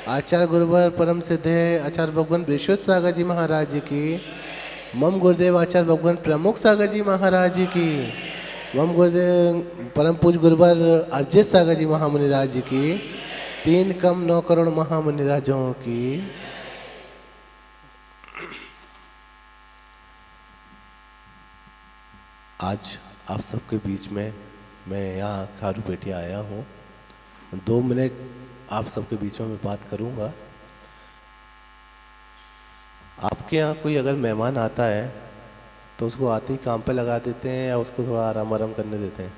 आचार्य गुरुवर परम सिद्धे आचार्य भगवान विश्वत सागर जी महाराज जी की। मम गुरुदेव आचार्य भगवान प्रमुख सागर जी महाराज जी की। मम गुरुदेव परम पूज गुरुवर अरजित सागर जी महामुनिराज जी की। 3 कम 9 करोड़ महामुनिराजों की। आज आप सबके बीच में मैं यहाँ खारूपेटी आया हूँ। 2 मिनट आप सबके बीच में बात करूँगा। आपके यहाँ कोई अगर मेहमान आता है तो उसको आते ही काम पे लगा देते हैं या उसको थोड़ा आराम आराम करने देते हैं?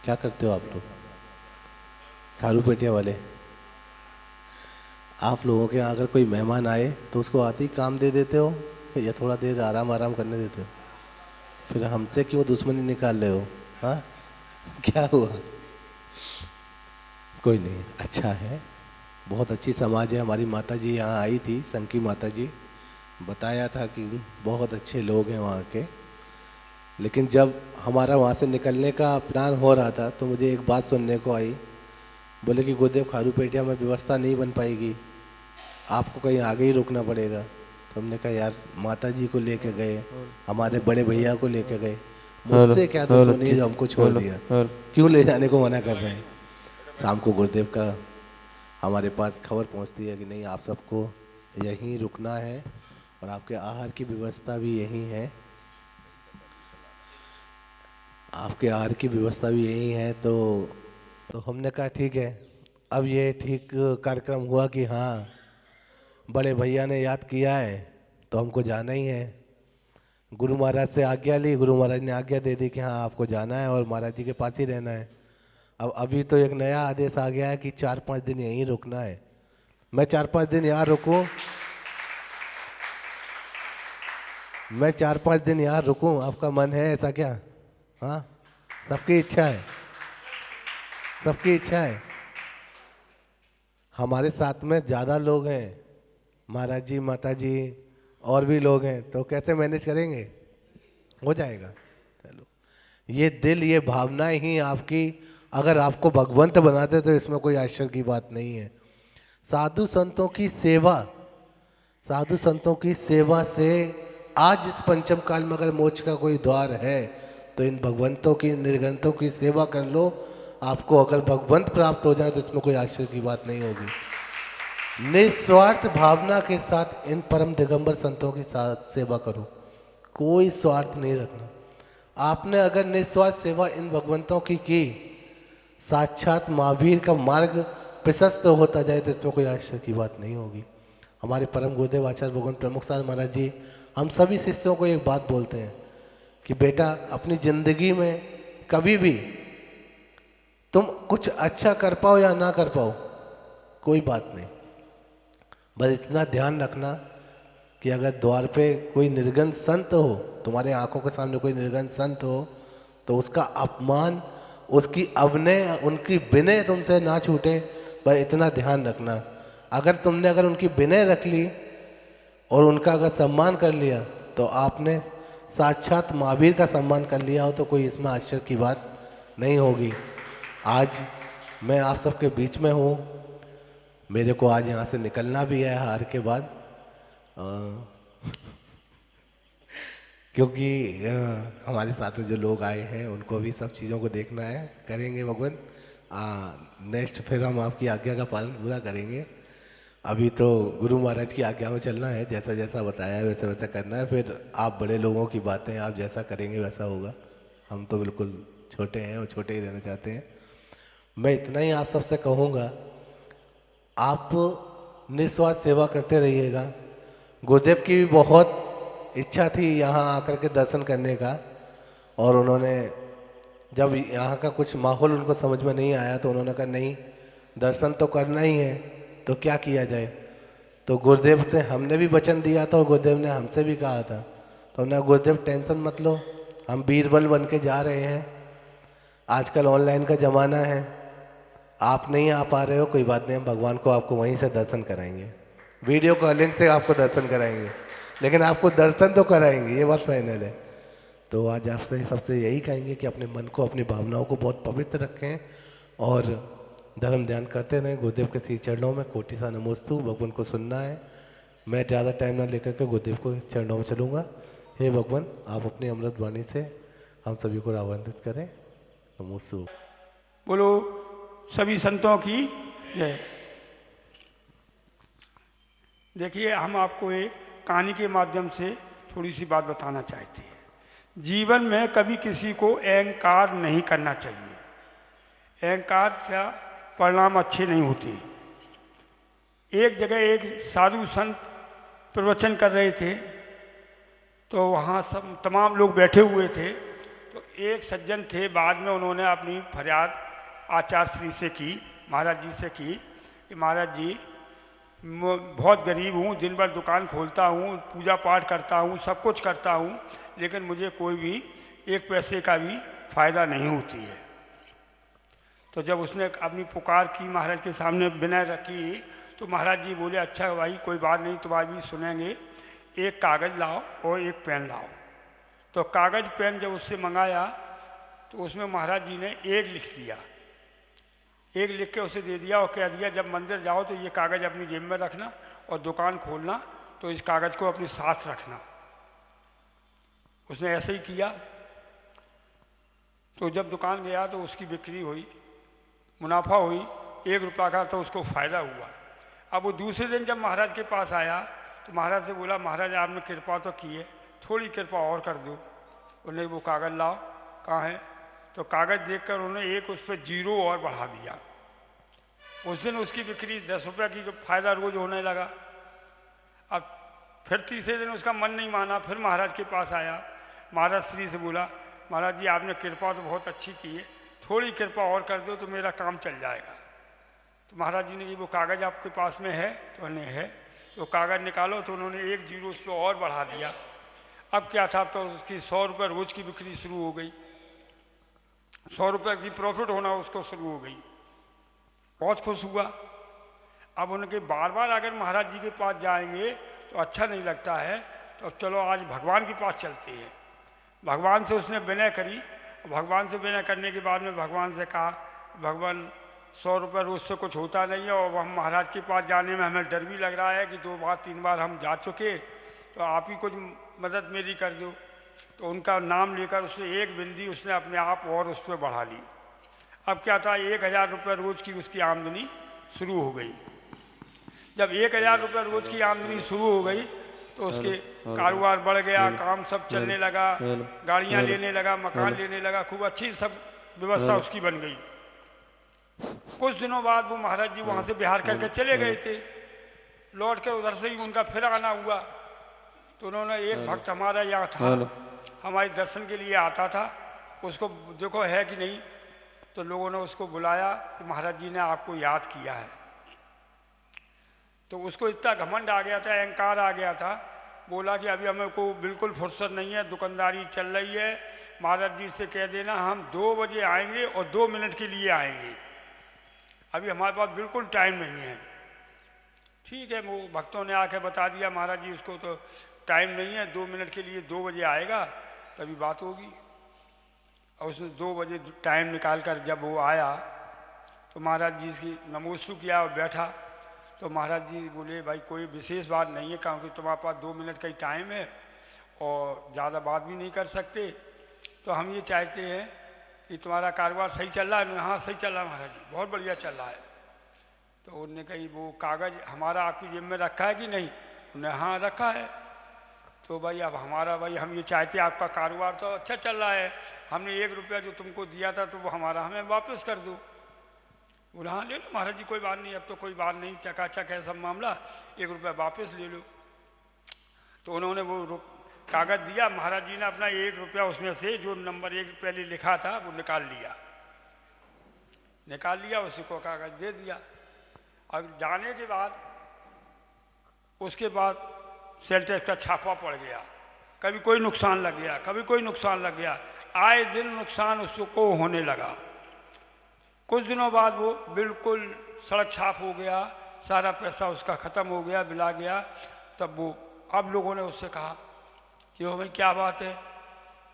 क्या करते हो आप लोग खारूपेटिया वाले? आप लोगों के यहाँ अगर कोई मेहमान आए तो उसको आते ही काम दे देते हो या थोड़ा देर आराम आराम करने देते हो? फिर हमसे क्यों दुश्मनी निकाल रहे हो? हाँ, क्या हुआ? कोई नहीं, अच्छा है, बहुत अच्छी समाज है। हमारी माता जी यहाँ आई थी, संकी माता जी, बताया था कि बहुत अच्छे लोग हैं वहाँ के। लेकिन जब हमारा वहाँ से निकलने का प्लान हो रहा था तो मुझे एक बात सुनने को आई। बोले कि गुरुदेव खारूपेटिया में व्यवस्था नहीं बन पाएगी, आपको कहीं आगे ही रुकना पड़ेगा। तो हमने कहा यार माता जी को लेके गए, हमारे बड़े भैया को लेके गए, मुझसे क्या दुश्मनी जो हमको छोड़ दिया, क्यों ले जाने को मना कर रहे हैं? शाम को गुरुदेव का हमारे पास खबर पहुंचती है कि नहीं, आप सबको यहीं रुकना है और आपके आहार की व्यवस्था भी यहीं है, आपके आहार की व्यवस्था भी यहीं है। तो हमने कहा ठीक है। अब ये ठीक कार्यक्रम हुआ कि हाँ बड़े भैया ने याद किया है तो हमको जाना ही है। गुरु महाराज से आज्ञा ली, गुरु महाराज ने आज्ञा दे दी कि हाँ आपको जाना है और महाराज जी के पास ही रहना है। अब अभी तो एक नया आदेश आ गया है कि 4-5 दिन यहीं रुकना है। मैं 4-5 दिन यहाँ रुकूं? मैं 4-5 दिन यहाँ रुकूं? आपका मन है ऐसा क्या? हाँ, सबकी इच्छा है, सबकी इच्छा है। हमारे साथ में ज़्यादा लोग हैं, महाराज जी, माता जी और भी लोग हैं, तो कैसे मैनेज करेंगे? हो जाएगा। चलो, ये दिल, ये भावनाएं ही आपकी अगर आपको भगवंत बनाते तो इसमें कोई आश्चर्य की बात नहीं है। साधु संतों की सेवा, साधु संतों की सेवा से आज इस पंचम काल में अगर मोक्ष का कोई द्वार है तो इन भगवंतों की, निर्गंतों की सेवा कर लो। आपको अगर भगवंत प्राप्त हो जाए तो इसमें कोई आश्चर्य की बात नहीं होगी। निस्वार्थ भावना के साथ इन परम दिगंबर संतों की सेवा करो, कोई स्वार्थ नहीं रखना। आपने अगर निस्वार्थ सेवा इन भगवंतों की साक्षात महावीर का मार्ग प्रशस्त होता जाए तो इसमें कोई आश्चर्य की बात नहीं होगी। हमारे परम गुरुदेव आचार्य भगवान प्रमुख साहब महाराज जी हम सभी शिष्यों को एक बात बोलते हैं कि बेटा अपनी जिंदगी में कभी भी तुम कुछ अच्छा कर पाओ या ना कर पाओ कोई बात नहीं, बस इतना ध्यान रखना कि अगर द्वार पे कोई निर्गन संत हो, तुम्हारे आंखों के सामने कोई निर्गन संत हो, तो उसका अपमान, उसकी अवनय, उनकी विनय तुमसे ना छूटे, बस इतना ध्यान रखना। अगर उनकी विनय रख ली और उनका अगर सम्मान कर लिया तो आपने साक्षात महावीर का सम्मान कर लिया हो, तो कोई इसमें आश्चर्य की बात नहीं होगी। आज मैं आप सबके बीच में हूँ, मेरे को आज यहाँ से निकलना भी है हार के बाद, क्योंकि हमारे साथ जो लोग आए हैं उनको भी सब चीज़ों को देखना है। करेंगे भगवान, नेक्स्ट फिर हम आपकी आज्ञा का पालन पूरा करेंगे। अभी तो गुरु महाराज की आज्ञा में चलना है, जैसा जैसा बताया है वैसा वैसा करना है। फिर आप बड़े लोगों की बातें आप जैसा करेंगे वैसा होगा। हम तो बिल्कुल छोटे हैं और छोटे ही रहना चाहते हैं। मैं इतना ही आप सबसे कहूँगा, आप निस्वार्थ सेवा करते रहिएगा। गुरुदेव की भी बहुत इच्छा थी यहाँ आकर के दर्शन करने का, और उन्होंने जब यहाँ का कुछ माहौल उनको समझ में नहीं आया तो उन्होंने कहा नहीं, दर्शन तो करना ही है, तो क्या किया जाए। तो गुरुदेव से हमने भी वचन दिया था और गुरुदेव ने हमसे भी कहा था, तो हमने गुरुदेव टेंशन मत लो, हम बीरबल बन के जा रहे हैं। आजकल ऑनलाइन का ज़माना है, आप नहीं आ पा रहे हो कोई बात नहीं, हम भगवान को आपको वहीं से दर्शन कराएंगे, वीडियो कॉलिंग से आपको दर्शन कराएंगे, लेकिन आपको दर्शन तो कराएंगे, ये बात फाइनल है। तो आज आपसे सबसे यही कहेंगे कि अपने मन को, अपनी भावनाओं को बहुत पवित्र रखें और धर्म ध्यान करते रहें। गुरुदेव के श्री चरणों में कोटि सा नमोस्तु। भगवान को सुनना है। मैं ज़्यादा टाइम ना लेकर के गुरुदेव को चरणों में चलूँगा। हे भगवान, आप अपनी अमृत वाणी से हम सभी को लाभान्वित करें। नमोस्तु। बोलो सभी संतों की जय। देखिए, हम आपको एक कहानी के माध्यम से थोड़ी सी बात बताना चाहते हैं। जीवन में कभी किसी को अहंकार नहीं करना चाहिए। अहंकार से परिणाम अच्छे नहीं होते। एक जगह एक साधु संत प्रवचन कर रहे थे, तो वहाँ सब तमाम लोग बैठे हुए थे। तो एक सज्जन थे, बाद में उन्होंने अपनी फरियाद आचार्य श्री से की, महाराज जी से की कि महाराज जी, मैं बहुत गरीब हूँ, दिन भर दुकान खोलता हूँ, पूजा पाठ करता हूँ, सब कुछ करता हूँ, लेकिन मुझे कोई भी एक पैसे का भी फायदा नहीं होती है। तो जब उसने अपनी पुकार की, महाराज के सामने विनय रखी, तो महाराज जी बोले, अच्छा भाई कोई बात नहीं, तुम्हारी भी सुनेंगे, एक कागज़ लाओ और एक पेन लाओ। तो कागज़ पेन जब उससे मंगाया तो उसमें महाराज जी ने एक लिख दिया, एक लिख के उसे दे दिया और कह दिया, जब मंदिर जाओ तो ये कागज़ अपनी जेब में रखना और दुकान खोलना तो इस कागज़ को अपने साथ रखना। उसने ऐसे ही किया। तो जब दुकान गया तो उसकी बिक्री हुई, मुनाफा हुई, 1 रुपया का तो उसको फ़ायदा हुआ। अब वो दूसरे दिन जब महाराज के पास आया तो महाराज से बोला, महाराज आपने कृपा तो की है, थोड़ी कृपा और कर दो। उन्हें वो कागज़ लाओ, कहाँ है? तो कागज़ देखकर उन्होंने एक उस पर 0 और बढ़ा दिया। उस दिन उसकी बिक्री 10 रुपये की फ़ायदा रोज़ होने लगा। अब फिर तीसरे दिन उसका मन नहीं माना, फिर महाराज के पास आया। महाराज श्री से बोला, महाराज जी आपने कृपा तो बहुत अच्छी की है, थोड़ी कृपा और कर दो तो मेरा काम चल जाएगा। तो महाराज जी ने कि वो कागज़ आपके पास में है? तो उन्हें है। तो कागज़ निकालो, तो उन्होंने एक 0 उस पर और बढ़ा दिया। अब क्या था, तो उसकी 100 रुपये रोज़ की बिक्री शुरू हो गई, 100 रुपये की प्रॉफिट होना उसको शुरू हो गई। बहुत खुश हुआ। अब उनके बार बार अगर महाराज जी के पास जाएंगे तो अच्छा नहीं लगता है, तो अब चलो आज भगवान के पास चलते हैं। भगवान से उसने विनय करी। भगवान से विनय करने के बाद में भगवान से कहा, भगवान 100 रुपये रोज़ से कुछ होता नहीं है और हम महाराज के पास जाने में हमें डर भी लग रहा है कि 2 बार 3 बार हम जा चुके, तो आप ही कुछ मदद मेरी कर दो। तो उनका नाम लेकर उसने एक बिंदी उसने अपने आप और उस पर बढ़ा ली। अब क्या था, 1000 रुपये रोज़ की उसकी आमदनी शुरू हो गई। जब 1000 रुपये रोज़ की आमदनी शुरू हो गई तो उसके कारोबार बढ़ गया, काम सब चलने लगा, गाड़ियाँ लेने लगा, मकान लेने लगा, खूब अच्छी सब व्यवस्था उसकी बन गई। कुछ दिनों बाद वो महाराज जी वहाँ से बिहार करके चले गए थे। लौट के उधर से ही उनका फिर आना हुआ। तो उन्होंने, एक भक्त हमारा यहाँ था, हमारे दर्शन के लिए आता था, उसको देखो है कि नहीं। तो लोगों ने उसको बुलाया कि महाराज जी ने आपको याद किया है। तो उसको इतना घमंड आ गया था, अहंकार आ गया था। बोला कि अभी हमें को बिल्कुल फुर्सत नहीं है, दुकानदारी चल रही है, महाराज जी से कह देना हम 2 बजे आएंगे और 2 मिनट के लिए आएंगे, अभी हमारे पास बिल्कुल टाइम नहीं है। ठीक है, वो भक्तों ने आके बता दिया महाराज जी उसको तो टाइम नहीं है, 2 मिनट के लिए 2 बजे आएगा तभी बात होगी। और उसने 2 बजे टाइम निकाल कर जब वो आया तो महाराज जी की नमोस्तु किया और बैठा। तो महाराज जी बोले, भाई कोई विशेष बात नहीं है, क्योंकि तुम्हारे पास 2 मिनट का ही टाइम है और ज़्यादा बात भी नहीं कर सकते, तो हम ये चाहते हैं कि तुम्हारा कारोबार सही चल रहा है? हाँ सही चल रहा है महाराज जी, बहुत बढ़िया चल रहा है। तो उन्होंने कही, वो कागज़ हमारा आपकी जेब में रखा है कि नहीं? उन्होंने हाँ रखा है। तो भाई अब हमारा, भाई हम ये चाहते हैं आपका कारोबार तो अच्छा चल रहा है, हमने 1 रुपया जो तुमको दिया था तो वो हमारा हमें वापस कर दो। बोला हाँ ले लो महाराज जी, कोई बात नहीं, अब तो कोई बात नहीं, चकाचक है सब मामला, 1 रुपया वापस ले लो। तो उन्होंने वो कागज़ दिया। महाराज जी ने अपना 1 रुपया उसमें से जो नंबर 1 पहले लिखा था वो निकाल लिया, उसी को कागज़ दे दिया। अब जाने के बाद उसके बाद सेल टैक्स का छापा पड़ गया, कभी कोई नुकसान लग गया, कभी कोई नुकसान लग गया, आए दिन नुकसान उसको होने लगा। कुछ दिनों बाद वो बिल्कुल सड़क छाप हो गया, सारा पैसा उसका ख़त्म हो गया, बिला गया। तब वो, अब लोगों ने उससे कहा कि ओ भाई क्या बात है,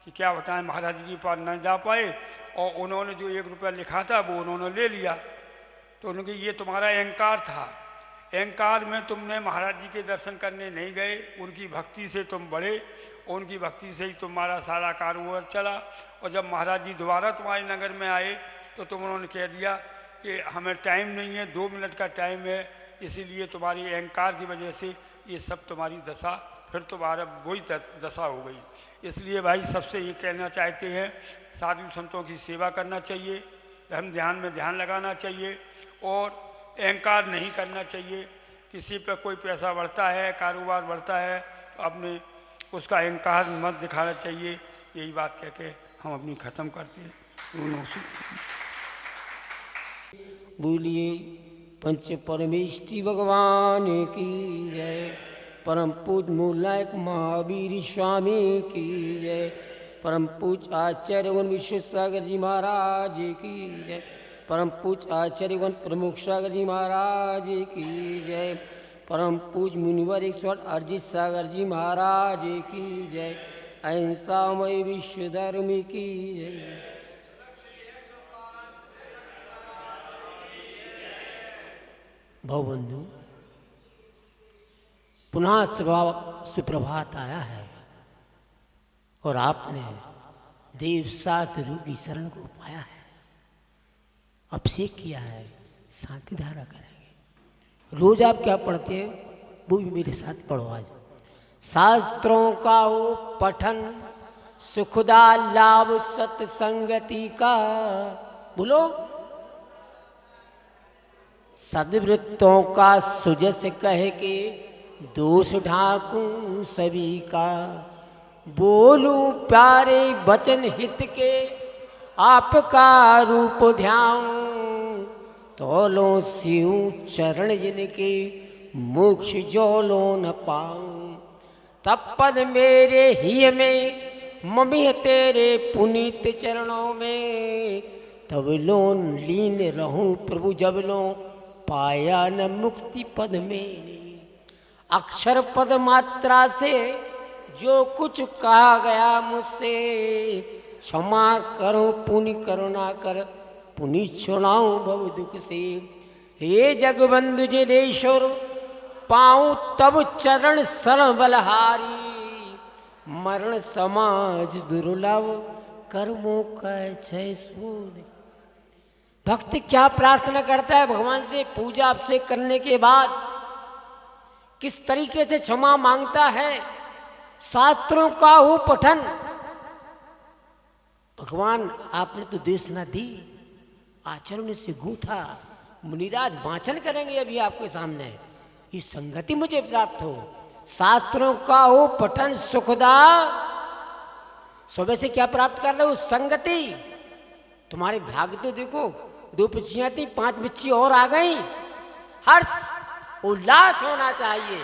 कि क्या बताएं, महाराज जी के पास न जा पाए और उन्होंने जो 1 रुपया लिखा था वो उन्होंने ले लिया। तो उनके ये तुम्हारा अहंकार था, अहंकार में तुमने महाराज जी के दर्शन करने नहीं गए, उनकी भक्ति से तुम बढ़े, उनकी भक्ति से ही तुम्हारा सारा कारोबार चला। और जब महाराज जी दोबारा तुम्हारे नगर में आए तो तुम उन्होंने कह दिया कि हमें टाइम नहीं है, 2 मिनट का टाइम है, इसीलिए तुम्हारी अहंकार की वजह से ये सब तुम्हारी दशा, फिर तुम्हारा वही दशा हो गई। इसलिए भाई सबसे ये कहना चाहते हैं, साधु संतों की सेवा करना चाहिए, धर्म ध्यान में ध्यान लगाना चाहिए और अहंकार नहीं करना चाहिए। किसी पर कोई पैसा बढ़ता है, कारोबार बढ़ता है तो अपने उसका अहंकार मत दिखाना चाहिए। यही बात कह के हम अपनी ख़त्म करते हैं। बोलिए पंच परमेष्टि भगवान की जय। परम पूज मूलनायक महावीर स्वामी की जय। परम पूज आचार्य वन विश्वसागर जी महाराज की जय। परम पूज आचार्य वन प्रमुख सागर जी महाराज की जय। परम पूज मुनिवर 108 अरजीत सागर जी महाराज की जय। अहिंसामय विश्व धर्म की जय। भवबंधु, पुनः सुप्रभात आया है और आपने देव सात रूप की शरण को पाया है, अभिषेक किया है, शांति धारा करेंगे। रोज आप क्या पढ़ते हो वो भी मेरे साथ पढ़ो आज। शास्त्रों का हो पठन सुखदा लाभ सत्संगति का, बोलो। सद्वृत्तों का सुजस कह के दोष ढाकूं सभी का, बोलूं प्यारे वचन हित के आपका रूप ध्याऊं, तोलो सियूं चरण जिनके मोक्ष जोलो न पाऊं। तब पद मेरे ही में ममिह तेरे पुनीत चरणों में, तब लोन लीन रहूं प्रभु जब लो पाया न मुक्ति पद में। अक्षर पद मात्रा से जो कुछ कहा गया मुझसे, क्षमा करो पुण्य करुणा कर पुनि छुड़ाऊं भव दुख से। हे जगबंधु जनेश्वर पाऊं तब चरण शरण बलहारी, मरण समाज दुर्लभ कर्मों का क्षय सूद। भक्त क्या प्रार्थना करता है भगवान से पूजा आपसे करने के बाद, किस तरीके से क्षमा मांगता है। शास्त्रों का हो पठन, भगवान आपने तो देशना दी, आचरण से गूंथा, मुनिराज वाचन करेंगे अभी आपके सामने, ये संगति मुझे प्राप्त हो। शास्त्रों का हो पठन सुखदा, सुबह से क्या प्राप्त कर रहे हो, संगति। तुम्हारे भाग्य तो देखो, 2 पिछियां थी, 5 बिच्छी और आ गई। हर्ष उल्लास होना चाहिए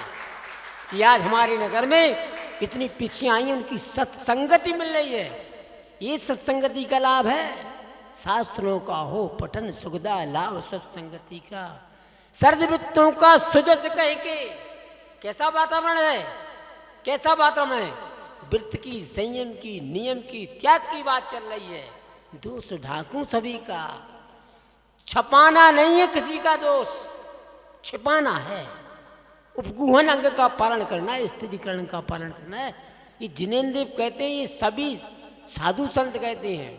कि आज हमारे नगर में इतनी पिछियां आई, उनकी सत्संगति मिल रही है। ये सत्संगति का लाभ है। शास्त्रों का हो पठन सुखदा लाभ सत्संगति का। सर्ववृत्तों का सुजस कह के, कैसा वातावरण है, कैसा वातावरण है। वृत्त की, संयम की, नियम की, त्याग की बात चल रही है। दोष ढाकूं सभी का, छपाना नहीं है किसी का दोष, छिपाना है। उपगुहन अंग का पालन करना है, स्थितिकरण का पालन करना है। ये जिनेन्द्र कहते हैं, ये सभी साधु संत कहते हैं।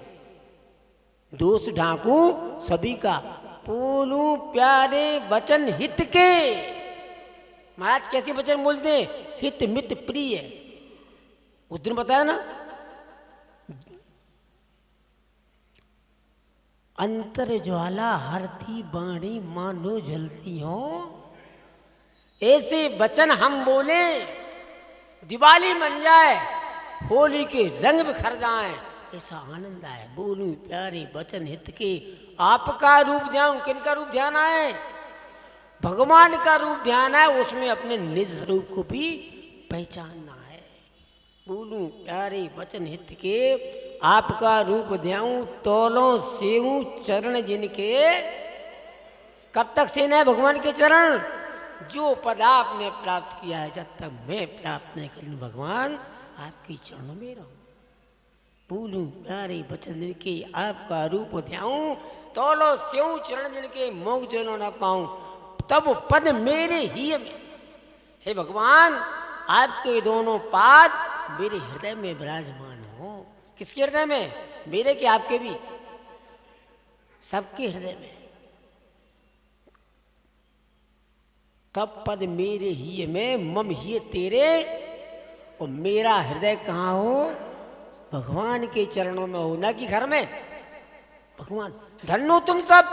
दोष ढाकूं सभी का, बोलूं प्यारे वचन हित के। महाराज कैसे वचन बोलते हैं, हित मित प्रिय। उस दिन बताया ना, अंतर ज्वाला हरती बाणी मानो जलती हो। ऐसे वचन हम बोले दिवाली बन जाए, होली के रंग बिखर जाए, ऐसा आनंद आए। बोलूं प्यारे वचन हित के आपका रूप ध्यान। किनका रूप ध्यान है, भगवान का रूप ध्यान है। उसमें अपने निज स्वरूप को भी पहचानना है। बोलूं प्यारे वचन हित के आपका रूप ध्याऊं, तोलो सेऊं चरण जिनके। कब तक सेना है भगवान के चरण, जो पद आपने प्राप्त किया है। जब तक मैं प्राप्त नहीं करूं भगवान, आपके चरणों में रहूं। भूलूं प्यारे बचन जिनके आपका रूप ध्याऊं, तोलो स्यों चरण जिनके मोग जो न पाऊं, तब पद मेरे ही में। हे भगवान, आपके दोनों पाद मेरे हृदय में विराजमान हो। किसके हृदय में? मेरे के आपके भी, सबके हृदय में। तब पद मेरे ही में, मम ही तेरे। और मेरा हृदय कहाँ हो? भगवान के चरणों में हो, ना कि घर में। भगवान धन्नो तुम सब,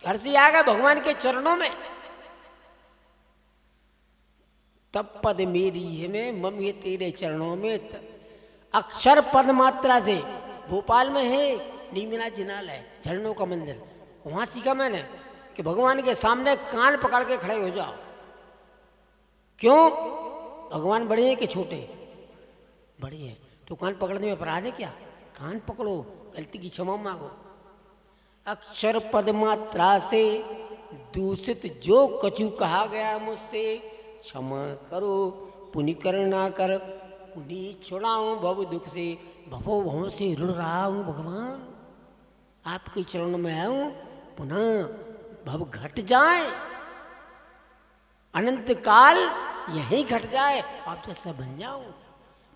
घर से आ गए भगवान के चरणों में। तब पद मेरी है में, मम ये तेरे चरणों में। अक्षर पद मात्रा से भोपाल में है नीमिना जिनाल है, झरनों का मंदिर। वहां सीखा मैंने कि भगवान के सामने कान पकड़ के खड़े हो जाओ। क्यों? भगवान बड़े हैं कि छोटे? बड़े हैं, तो कान पकड़ने में अपराध है क्या? कान पकड़ो, गलती की क्षमा मांगो। अक्षर पद मात्रा से दूषित जो कछु कहा गया मुझसे, क्षमा करो पुनि करना कर, उन्हीं छुड़ाऊं भव दुख से। भवो भवों से रुड़ रहा हूं भगवान, आपके चरणों में आऊं, पुनः भव घट जाए, अनंत काल यही घट जाए, आप जैसा बन जाऊं।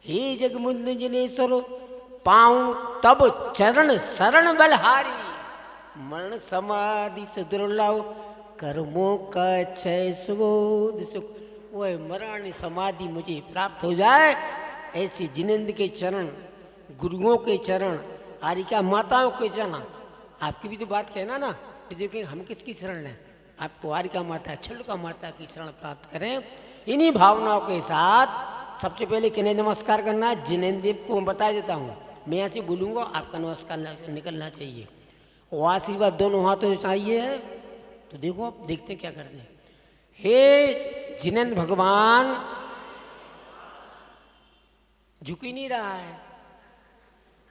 हे जगमुंद जिनेश्वर, पाऊं तब चरण शरण बलहारी, मरण समाधि से दुर्लभ, कर्मों का क्षय सुबोध सुख। वह मरण समाधि मुझे प्राप्त हो जाए, ऐसे जिनेंद्र के चरण, गुरुओं के चरण, आरिका माताओं के चरण। आपकी भी तो बात कहना ना, तो देखें हम किसकी शरण है? आपको आरिका माता, छल्लुका माता की शरण प्राप्त करें। इन्हीं भावनाओं के साथ सबसे पहले किन्हें नमस्कार करना? जिनेंद्र देव को मैं बता देता हूँ। मैं यहाँ से बोलूँगा, आपका नमस्कार निकलना चाहिए। वो आशीर्वाद दोनों हाथों से चाहिए। तो देखो, आप देखते क्या करते हैं। हे जिनेंद्र भगवान, झुक ही नहीं रहा है।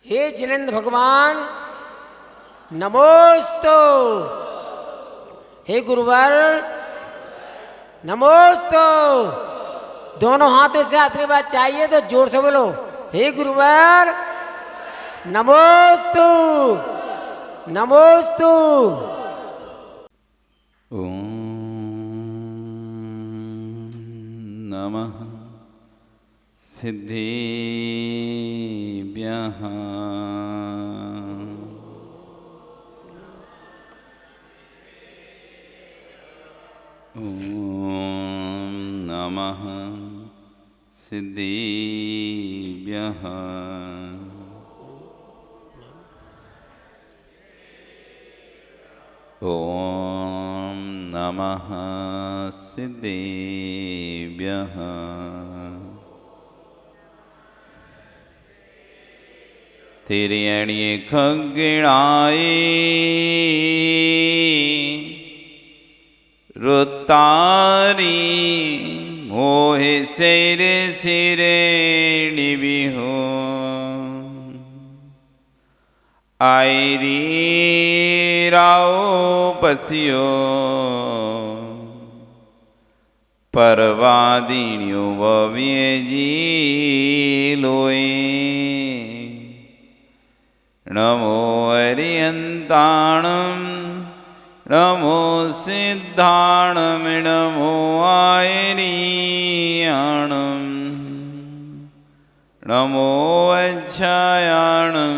हे जिनेंद्र भगवान, नमोस्तु। हे गुरुवर, नमोस्तु। दोनों हाथों से आशीर्वाद चाहिए तो जोर से बोलो, हे गुरुवर, नमोस्तु, नमोस्तु। ओम नमः सिद्धिभ्यः। ओम नमः सिद्धिभ्यः। ओम नमः सिद्धिभ्यः। तेरी अणिये खगड़ाई रुतारी, मोहे सिर सिरे निबी हो, आयरी राव पसियो, परवादिन्यो वव्ये जी लोए। नमो अरियंताणम, नमो सिद्धाणम, नमो आयरियाणम, नमो अच्छायाणम,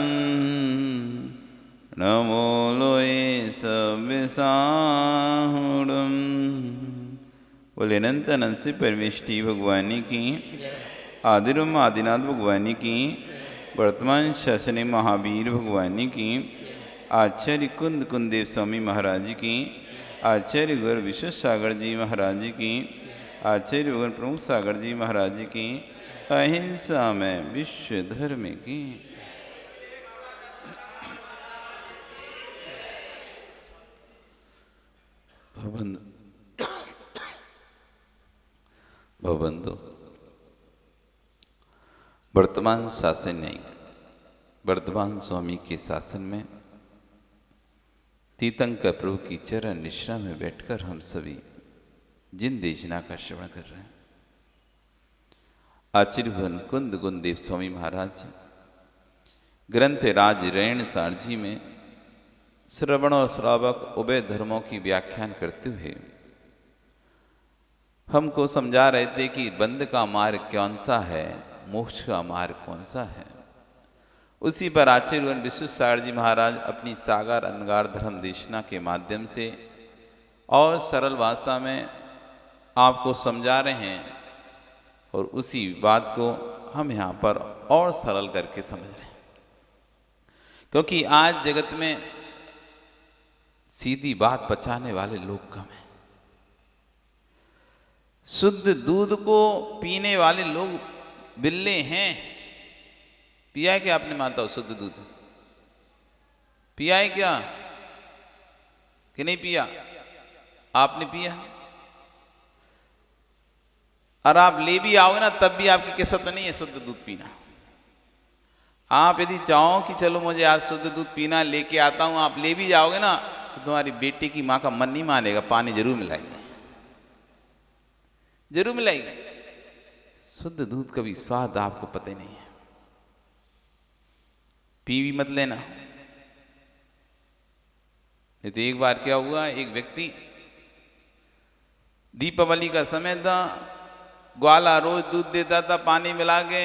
नमो लोए सविसाहुडम। बोले अनंत अनंत से परमेष्टि भगवानी की, आदिरम आदिनाथ भगवानी की, वर्तमान शासने महावीर भगवानी की, आचार्य कुंद कुंदेव स्वामी महाराज की, आचार्य गुरु विश्व सागर जी महाराज की, आचार्य गुरु प्रमुख सागर जी महाराज की, अहिंसा में विश्व धर्म की। भवंतो वर्तमान शासन न्यायिक वर्धमान स्वामी के शासन में तीर्थंकर प्रभु की चरण निश्रा में बैठकर हम सभी जिन देशना का श्रवण कर रहे हैं, आचार्य भवन कुंद कुंदेव स्वामी महाराज ग्रंथ राज रेण सारजी में श्रवण और श्रावक उभय धर्मों की व्याख्यान करते हुए हमको समझा रहे थे कि बंध का मार्ग कौन सा है, मोक्ष का मार्ग कौन सा है। उसी पर आचार्य विश्वेश्वर जी महाराज अपनी सागर अनगार धर्म देशना के माध्यम से और सरल भाषा में आपको समझा रहे हैं और उसी बात को हम यहाँ पर और सरल करके समझ रहे हैं, क्योंकि आज जगत में सीधी बात पचाने वाले लोग कम हैं। शुद्ध दूध को पीने वाले लोग बिल्ले हैं। पिया है क्या आपने माता शुद्ध दूध? पिया है क्या कि नहीं पिया? आपने पिया? और आप ले भी आओगे ना तब भी आपकी किस्मत नहीं है शुद्ध दूध पीना। आप यदि चाहो कि चलो मुझे आज शुद्ध दूध पीना, लेके आता हूं, आप ले भी जाओगे ना तो तुम्हारी बेटी की माँ का मन नहीं मानेगा, पानी जरूर मिलाएगी, जरूर मिलाएगी। शुद्ध दूध का भी स्वाद आपको पता ही नहीं है। पी भी मत लेना। नहीं तो एक बार क्या हुआ, एक व्यक्ति, दीपावली का समय था, ग्वाला रोज दूध देता था पानी मिला के।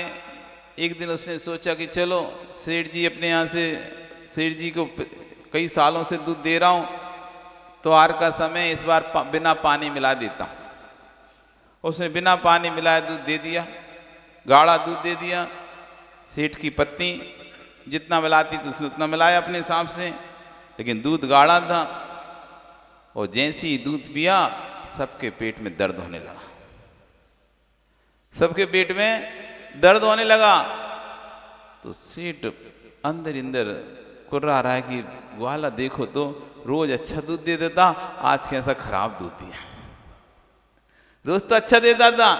एक दिन उसने सोचा कि चलो सेठ जी अपने यहाँ से, सेठ जी को कई सालों से दूध दे रहा हूँ, त्योहार का समय इस बार बिना पानी मिला देता हूँ। उसने बिना पानी मिलाए दूध दे दिया, गाढ़ा दूध दे दिया। सेठ की पत्नी जितना मिलाती थी उसने उतना मिलाया अपने हिसाब से, लेकिन दूध गाढ़ा था। और जैसे ही दूध पिया सबके पेट में दर्द होने लगा, सबके पेट में दर्द होने लगा। तो सेठ अंदर अंदर कुर्रा रहा है कि ग्वाला देखो तो रोज अच्छा दूध दे देता, आज कैसा खराब दूध दिया। रोज तो अच्छा देता था,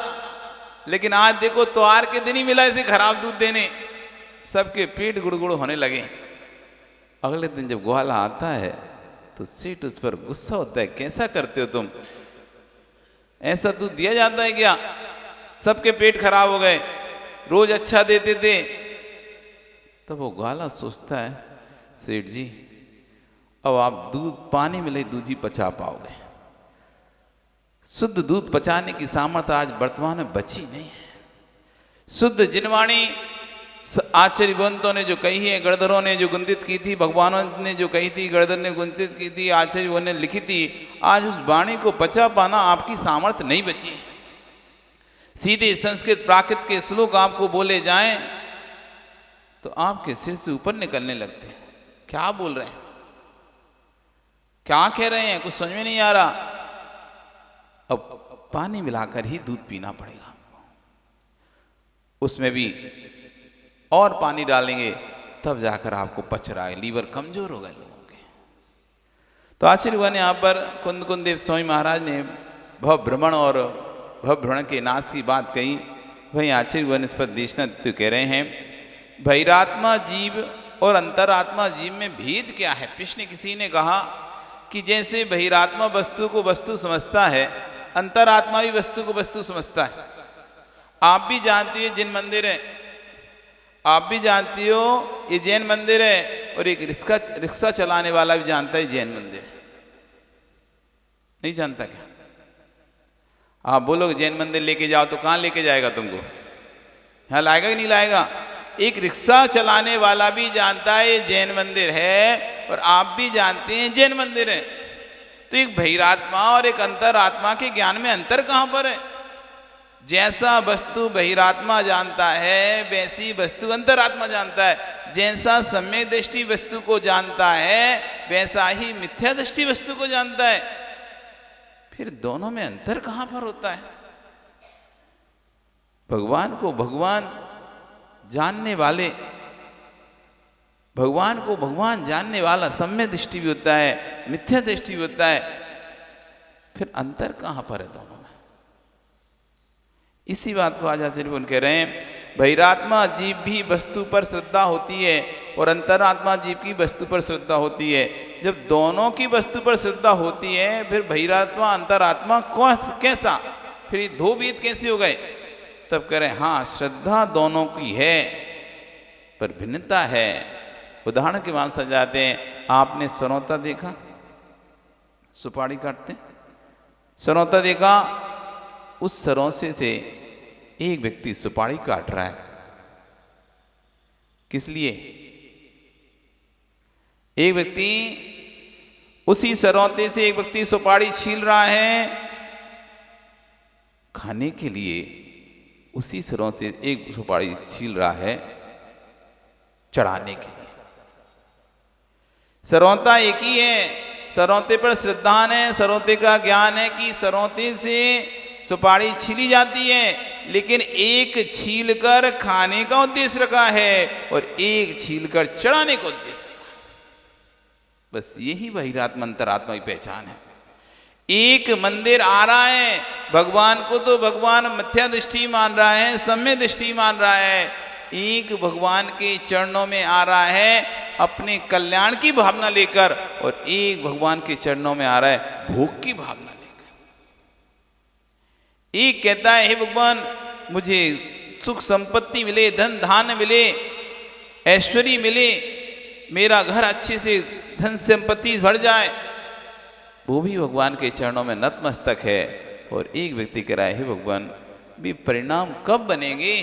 लेकिन आज देखो त्योहार के दिन ही मिला इसे खराब दूध देने। सबके पेट गुड़गुड़ होने लगे। अगले दिन जब ग्वाला आता है तो सेठ उस पर गुस्सा होता है, कैसा करते हो तुम, ऐसा दूध दिया जाता है क्या? सबके पेट खराब हो गए, रोज अच्छा देते थे। तब वो ग्वाला सोचता है, सेठ जी अब आप दूध पानी मिले दूध ही पचा पाओगे, शुद्ध दूध पचाने की सामर्थ्य आज वर्तमान में बची नहीं है। शुद्ध जिनवाणी आचार्य भगवंतों ने जो कही है, गणधरों ने जो गुंथित की थी, भगवानों ने जो कही थी, गणधर ने गुंथित की थी, आचार्य ने लिखी थी, आज उस वाणी को पचा पाना आपकी सामर्थ्य नहीं बची है। सीधे संस्कृत प्राकृत के श्लोक आपको बोले जाएं तो आपके सिर से ऊपर निकलने लगते हैं। क्या बोल रहे हैं, क्या कह रहे हैं, कुछ समझ में नहीं आ रहा। अब पानी मिलाकर ही दूध पीना पड़ेगा, उसमें भी और पानी डालेंगे तब जाकर आपको पच रहा है। लीवर कमजोर हो गए लोगों के। तो आचार्य हुआ ने यहाँ पर कुंद देव स्वामी महाराज ने भव भ्रमण और भव भ्रमण के नाश की बात कही। वहीं आचार्य हुआ ने इस पर देशना तो कह रहे हैं, बहिरात्मा जीव और अंतरात्मा जीव में भेद क्या है। पिछले किसी ने कहा कि जैसे बहिरात्मा वस्तु को वस्तु समझता है, अंतरात्मा भी वस्तु को वस्तु समझता है। आप भी जानती हो जिन मंदिर है, आप भी जानती हो ये जैन मंदिर है, और एक रिक्शा चलाने वाला भी जानता है जैन मंदिर है। नहीं जानता क्या? आप बोलोगे जैन मंदिर लेके जाओ तो कहाँ लेके जाएगा तुमको? यहाँ लाएगा कि नहीं लाएगा? एक रिक्शा चलाने वाला भी जानता है ये जैन मंदिर है, और आप भी जानते हैं जैन मंदिर है। तो एक बहिरात्मा और एक अंतरात्मा के ज्ञान में अंतर कहाँ पर है? जैसा वस्तु बहिरात्मा जानता है वैसी वस्तु अंतरात्मा जानता है। जैसा सम्यक दृष्टि वस्तु को जानता है वैसा ही मिथ्या दृष्टि वस्तु को जानता है। फिर दोनों में अंतर कहाँ पर होता है? भगवान को भगवान जानने वाले, भगवान को भगवान जानने वाला सम्यक दृष्टि भी होता है, मिथ्या दृष्टि भी होता है। फिर अंतर कहाँ पर है दोनों में? इसी बात को आज आचार्य कह रहे हैं, बहिरात्मा जीव भी वस्तु पर श्रद्धा होती है और अंतरात्मा जीव की वस्तु पर श्रद्धा होती है। जब दोनों की वस्तु पर श्रद्धा होती है फिर बहिरात्मा अंतरात्मा कैसा, फिर ये दो भेद कैसे हो गए? तब कह रहे हैं हाँ श्रद्धा दोनों की है पर भिन्नता है। उदाहरण के माम समझाते हैं, आपने सरौता देखा, सुपारी काटते हैं, सरौता देखा, उस सरौसे से एक व्यक्ति सुपारी काट रहा है। किस लिए? एक व्यक्ति, उसी सरौते से एक व्यक्ति सुपारी छील रहा है खाने के लिए, उसी सरौते से एक सुपारी छील रहा है चढ़ाने के लिए। सरौता एक ही है, सरौते पर श्रद्धान है, सरौते का ज्ञान है कि सरौते से सुपारी छीली जाती है, लेकिन एक छील कर खाने का उद्देश्य रखा है और एक छील कर चढ़ाने का उद्देश्य रखा है। बस यही बहिरात्मा अंतरात्मा की पहचान है। एक मंदिर आ रहा है, भगवान को तो भगवान मिथ्या दृष्टि मान रहा है, सम्य दृष्टि मान रहा है। एक भगवान के चरणों में आ रहा है अपने कल्याण की भावना लेकर, और एक भगवान के चरणों में आ रहा है भोग की भावना लेकर। एक कहता है, हे भगवान मुझे सुख संपत्ति मिले, धन धान्य मिले, ऐश्वर्य मिले, मेरा घर अच्छे से धन संपत्ति भर जाए, वो भी भगवान के चरणों में नतमस्तक है। और एक व्यक्ति कह रहा है, हे भगवान भी परिणाम कब बनेंगे?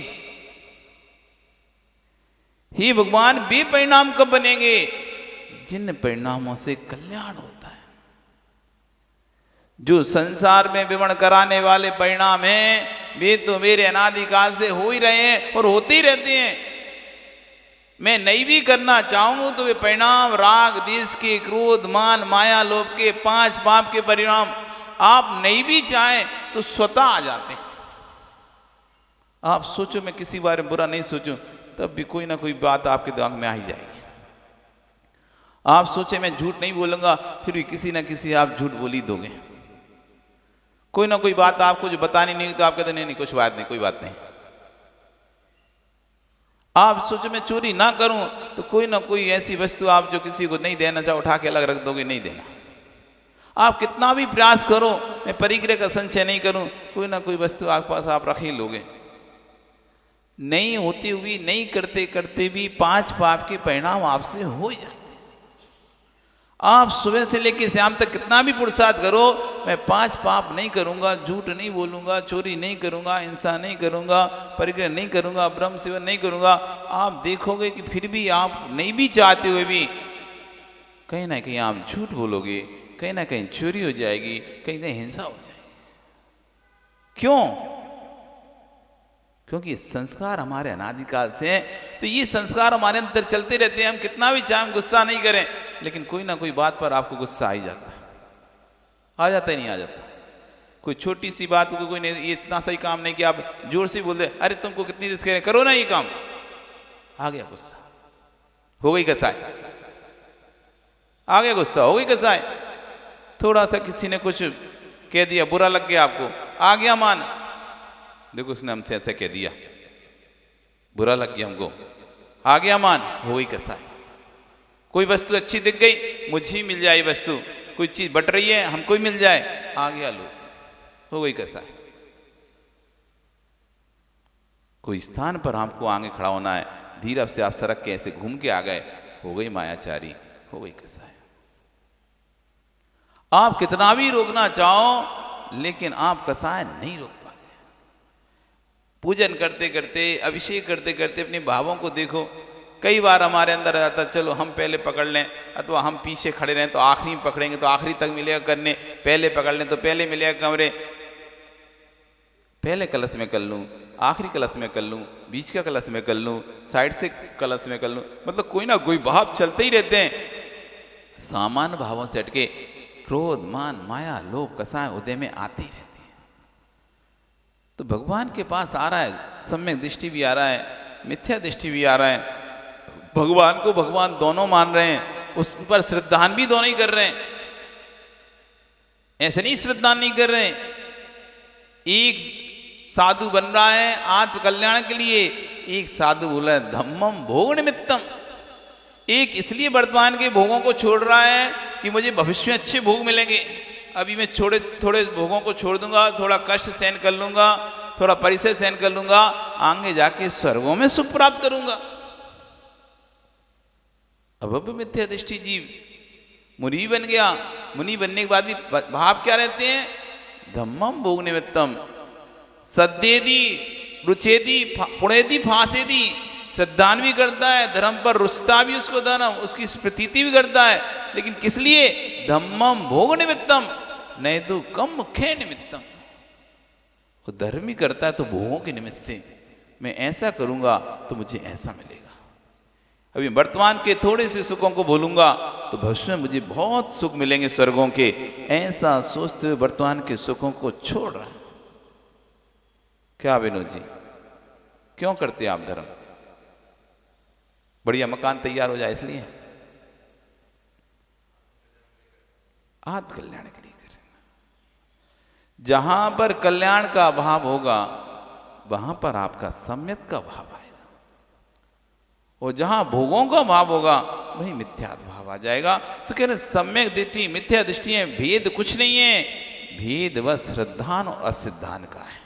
हे भगवान भी परिणाम कब बनेंगे? जिन परिणामों से कल्याण होता है। जो संसार में विवरण कराने वाले परिणाम हैं, वे तो मेरे अनादिकाल से हो ही रहे हैं और होते ही रहते हैं। मैं नहीं भी करना चाहूंगा तो वे परिणाम राग, देश के, क्रोध, मान, माया, लोभ के 5 पाप के परिणाम आप नहीं भी चाहें तो स्वतः आ जाते हैं। आप सोचो मैं किसी बारे में बुरा नहीं सोचूं, तब भी कोई ना कोई बात आपके दिमाग में आ ही जाएगी। आप सोचे मैं झूठ नहीं बोलूंगा, फिर भी किसी ना किसी आप झूठ बोल ही दोगे। कोई ना कोई बात आपको जो बतानी नहीं तो आप कहते नहीं कुछ बात नहीं, कोई बात नहीं। आप सोचो मैं चोरी ना करूं, तो कोई ना कोई ऐसी वस्तु आप जो किसी को नहीं देना चाहो उठा के अलग रख दोगे, नहीं देना। आप कितना भी प्रयास करो मैं परिग्रह का संचय नहीं करूं, कोई ना कोई वस्तु आपके पास आप रख ही लोगे। नहीं होती हुई, नहीं करते करते भी 5 पाप के परिणाम आपसे हो ही जाते हैं। आप सुबह से लेकर शाम तक कितना भी पुरुषार्थ करो, मैं 5 पाप नहीं करूंगा, झूठ नहीं बोलूंगा, चोरी नहीं करूंगा, हिंसा नहीं करूंगा, परिग्रह नहीं करूंगा, ब्रह्म सेवन नहीं करूंगा, आप देखोगे कि फिर भी आप नहीं भी चाहते हुए भी कहीं ना कहीं आप झूठ बोलोगे, कहीं ना कहीं चोरी हो जाएगी, कहीं कहीं हिंसा हो जाएगी। क्यों? क्योंकि संस्कार हमारे अनादिकाल से हैं, तो ये संस्कार हमारे अंदर चलते रहते हैं। हम कितना भी चाहें गुस्सा नहीं करें, लेकिन कोई ना कोई बात पर आपको गुस्सा आ ही जाता है। आ जाता ही नहीं आ जाता। कोई छोटी सी बात को कोई नहीं, ये इतना सही काम नहीं कि आप जोर से बोल दे, अरे तुमको कितनी देर कह रहे करो ना ये काम, आ गया गुस्सा, हो गई कसाई, आ गया गुस्सा, हो गई कसाई। थोड़ा सा किसी ने कुछ कह दिया, बुरा लग गया आपको, आ गया मान, देखो उसने हमसे ऐसा कह दिया, बुरा लग गया हमको, आ गया मान, हो गई कसाई। कोई वस्तु अच्छी दिख गई, मुझे ही मिल जाए वस्तु, कोई चीज बट रही है हमको ही मिल जाए, आ गया लो, हो गई कसाई। कोई स्थान पर हमको आगे खड़ा होना है, धीरे से आप सड़क के ऐसे घूम के आ गए, हो गई मायाचारी, हो गई कसाई। आप कितना भी रोकना चाहो, लेकिन आप कसाय नहीं रोक पाते। पूजन करते करते, अभिषेक करते करते अपने भावों को देखो। कई बार हमारे अंदर आ जाता, चलो हम पहले पकड़ लें, अथवा हम पीछे खड़े रहें तो आखिरी में पकड़ेंगे तो आखिरी तक मिलेगा करने, पहले पकड़ लें तो पहले मिलेगा कमरे, पहले कलश में कर लूँ, आखिरी कलश में कर लूँ, बीच का कलश में कर लूँ, साइड से कलश में कर लूँ, मतलब कोई ना कोई भाव चलते ही रहते हैं। सामान्य भावों से हटके क्रोध, मान, माया, लोभ, कसाय उदय में आती रहती है। तो भगवान के पास आ रहा है, सम्यक दृष्टि भी आ रहा है, मिथ्या दृष्टि भी आ रहा है, भगवान को भगवान दोनों मान रहे हैं, उस पर श्रद्धान भी दोनों ही कर रहे हैं। ऐसे नहीं श्रद्धान नहीं कर रहे हैं। एक साधु बन रहा है आत्म कल्याण के लिए, एक साधु बोला धम्मम भोग निमित्तम, एक इसलिए वर्तमान के भोगों को छोड़ रहा है कि मुझे भविष्य में अच्छे भोग मिलेंगे, अभी मैं थोड़े भोगों को छोड़ दूंगा, थोड़ा कष्ट सहन कर लूंगा, थोड़ा परिचय सहन कर लूंगा, आगे जाके स्वर्गों में सुख प्राप्त करूंगा। अब मिथ्या दृष्टि जीव मुनि बन गया। मुनि बनने के बाद भी भाव क्या रहते हैं? धम्मम भोग निमित्तम सद्येदी रुचेदी पुणेदी फांसेदी। श्रद्धान भी करता है, धर्म पर रुचता भी उसको धर्म, उसकी प्रतीति भी करता है, लेकिन किस लिए? धम्मम भोग निमित्तम नहीं तो कम मुख्य निमित्तम। वो धर्म ही करता है तो भोगों के निमित्त से, मैं ऐसा करूंगा तो मुझे ऐसा मिलेगा। अभी वर्तमान के थोड़े से सुखों को भूलूंगा तो भविष्य में मुझे बहुत सुख मिलेंगे स्वर्गों के, ऐसा सोचते हुए वर्तमान के सुखों को छोड़ रहा है। क्या विनोद जी, क्यों करते आप धर्म? बढ़िया मकान तैयार हो जाए इसलिए? आत्म कल्याण के लिए करें। जहां पर कल्याण का अभाव होगा वहां पर आपका सम्यक का भाव आएगा, और जहां भोगों का भाव होगा वहीं मिथ्यात्व भाव आ जाएगा। तो कह रहे सम्यक दृष्टि मिथ्या दृष्टि है, भेद कुछ नहीं है, भेद बस श्रद्धान और अश्रद्धान का है।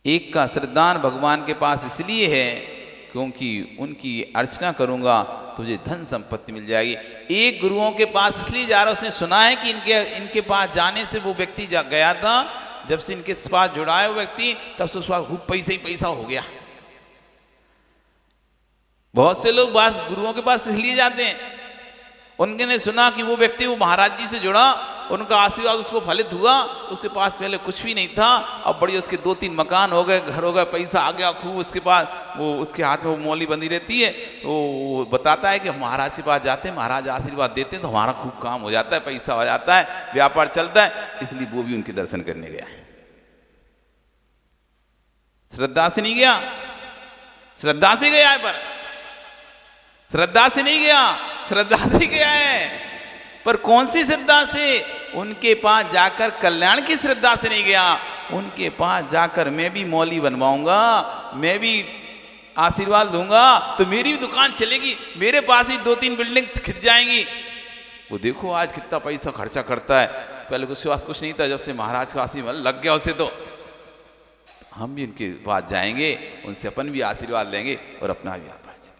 एक का श्रद्धान भगवान के पास इसलिए है क्योंकि उनकी अर्चना करूंगा तो मुझे धन संपत्ति मिल जाएगी। एक गुरुओं के पास इसलिए जा रहा, उसने सुना है कि इनके पास जाने से वो व्यक्ति गया था, जब से इनके पास जुड़ा है वो व्यक्ति तब से उसके पास खूब पैसा ही पैसा हो गया। बहुत से लोग बस गुरुओं के पास इसलिए जाते हैं, उनने सुना कि वो व्यक्ति वो महाराज जी से जुड़ा, उनका आशीर्वाद उसको फलित हुआ, उसके पास पहले कुछ भी नहीं था, अब बड़ी उसके 2-3 मकान हो गए, घर हो गए, पैसा आ गया खूब उसके पास। वो उसके हाथ में वो मौली बंधी रहती है, वो बताता है कि हम महाराज के पास जाते हैं, महाराज आशीर्वाद देते हैं तो हमारा खूब काम हो जाता है, पैसा हो जाता है, व्यापार चलता है। इसलिए वो भी उनके दर्शन करने गया। श्रद्धा से नहीं गया, श्रद्धा से गया है, पर श्रद्धा से नहीं गया, श्रद्धा से गया है, पर कौन सी श्रद्धा से? उनके पास जाकर कल्याण की श्रद्धा से नहीं गया, उनके पास जाकर मैं भी मौली बनवाऊंगा, मैं भी आशीर्वाद दूंगा तो मेरी भी दुकान चलेगी, मेरे पास भी 2-3 बिल्डिंग खिंच जाएंगी। वो देखो आज कितना पैसा खर्चा करता है, पहले उसके पास कुछ नहीं था, जब से महाराज का आशीर्वाद लग गया उसे तो हम भी उनके पास जाएंगे, उनसे अपन भी आशीर्वाद लेंगे और अपना भी व्यापार चलेगा।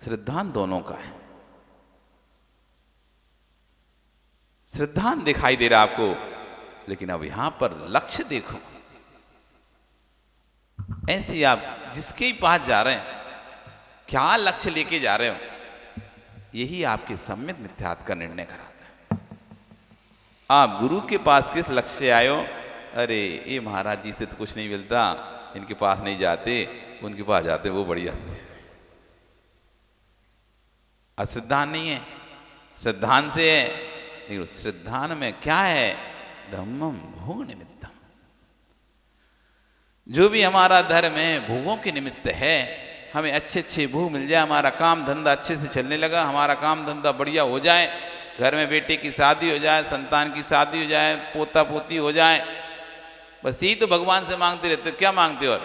श्रद्धान दोनों का है। श्रद्धान दिखाई दे रहा आपको, लेकिन अब यहां पर लक्ष्य देखो। ऐसे आप जिसके ही पास जा रहे हैं, क्या लक्ष्य लेके जा रहे हो, यही आपके सम्यक मिथ्यात्व का निर्णय कराता है। आप गुरु के पास किस लक्ष्य से आए हो? अरे ये महाराज जी से तो कुछ नहीं मिलता, इनके पास नहीं जाते, उनके पास जाते वो बढ़िया से। अश्रद्धान नहीं है, श्रद्धान से है। लेकिन श्रद्धान में क्या है? धम्मम भोग निमित्तम। जो भी हमारा धर्म है भोगों के निमित्त है, हमें अच्छे अच्छे भोग मिल जाए, हमारा काम धंधा अच्छे से चलने लगा, हमारा काम धंधा बढ़िया हो जाए, घर में बेटे की शादी हो जाए, संतान की शादी हो जाए, पोता पोती हो जाए, बस यही तो भगवान से मांगते रहते हो। क्या मांगते हो? और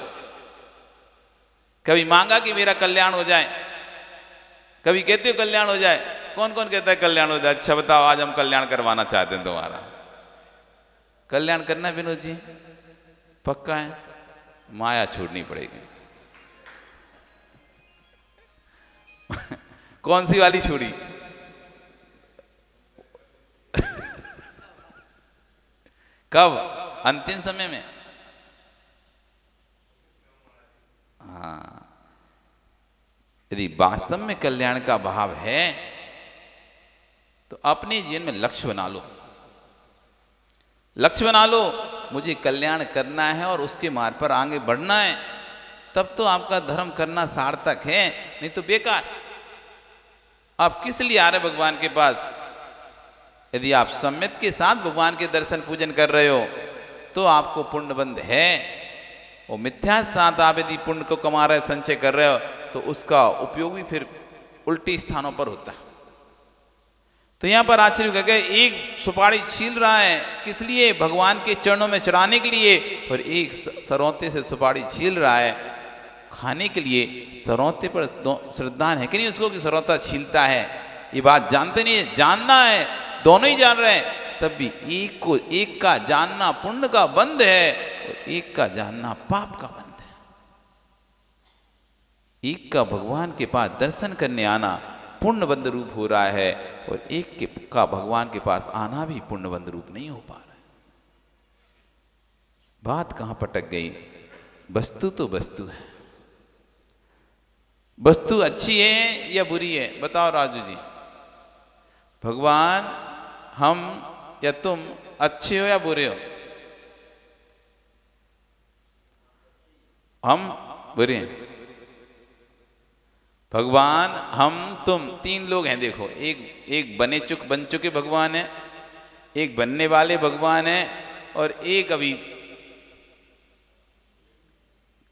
कभी मांगा कि मेरा कल्याण हो जाए? कभी कहते हो कल्याण हो जाए? कौन कौन कहता है कल्याण हो जाए? अच्छा बताओ, आज हम कल्याण करवाना चाहते हैं तुम्हारा। कल्याण करना है विनोद जी? पक्का है? माया छोड़नी पड़ेगी। कौन सी वाली छोड़ी? कब? अंतिम समय में? हाँ, यदि वास्तव में कल्याण का भाव है तो अपने जीवन में लक्ष्य बना लो। लक्ष्य बना लो, मुझे कल्याण करना है और उसके मार्ग पर आगे बढ़ना है, तब तो आपका धर्म करना सार्थक है, नहीं तो बेकार। आप किस लिए आ रहे भगवान के पास? यदि आप सम्यक के साथ भगवान के दर्शन पूजन कर रहे हो तो आपको पुण्यबंध है, और मिथ्या साथ आप यदि पुण्य को कमा रहे, संचय कर रहे हो, तो उसका उपयोग भी फिर उल्टी स्थानों पर होता है। तो यहां पर आचार्य कह गए, एक सुपारी छील रहा है किस लिए? भगवान के चरणों में चढ़ाने के लिए, और एक सरौते से सुपारी छील रहा है खाने के लिए। सरौते पर श्रद्धान है कि नहीं उसको कि सरौता छीलता है? ये बात जानते नहीं है, जानना है, दोनों ही जान रहे हैं, तब भी एक का जानना पुण्य का बंध है और एक का जानना पाप का बंध है। एक का भगवान के पास दर्शन करने आना पुण्यबंध रूप हो रहा है और एक का भगवान के पास आना भी पुण्यबंध रूप नहीं हो पा रहा है। बात कहां पटक गई? वस्तु तो वस्तु है। वस्तु अच्छी है या बुरी है? बताओ राजू जी। भगवान, हम या तुम अच्छे हो या बुरे हो? हम बुरे हैं। भगवान, हम, तुम, तीन लोग हैं। देखो, एक बन चुके भगवान है, एक बनने वाले भगवान है, और एक अभी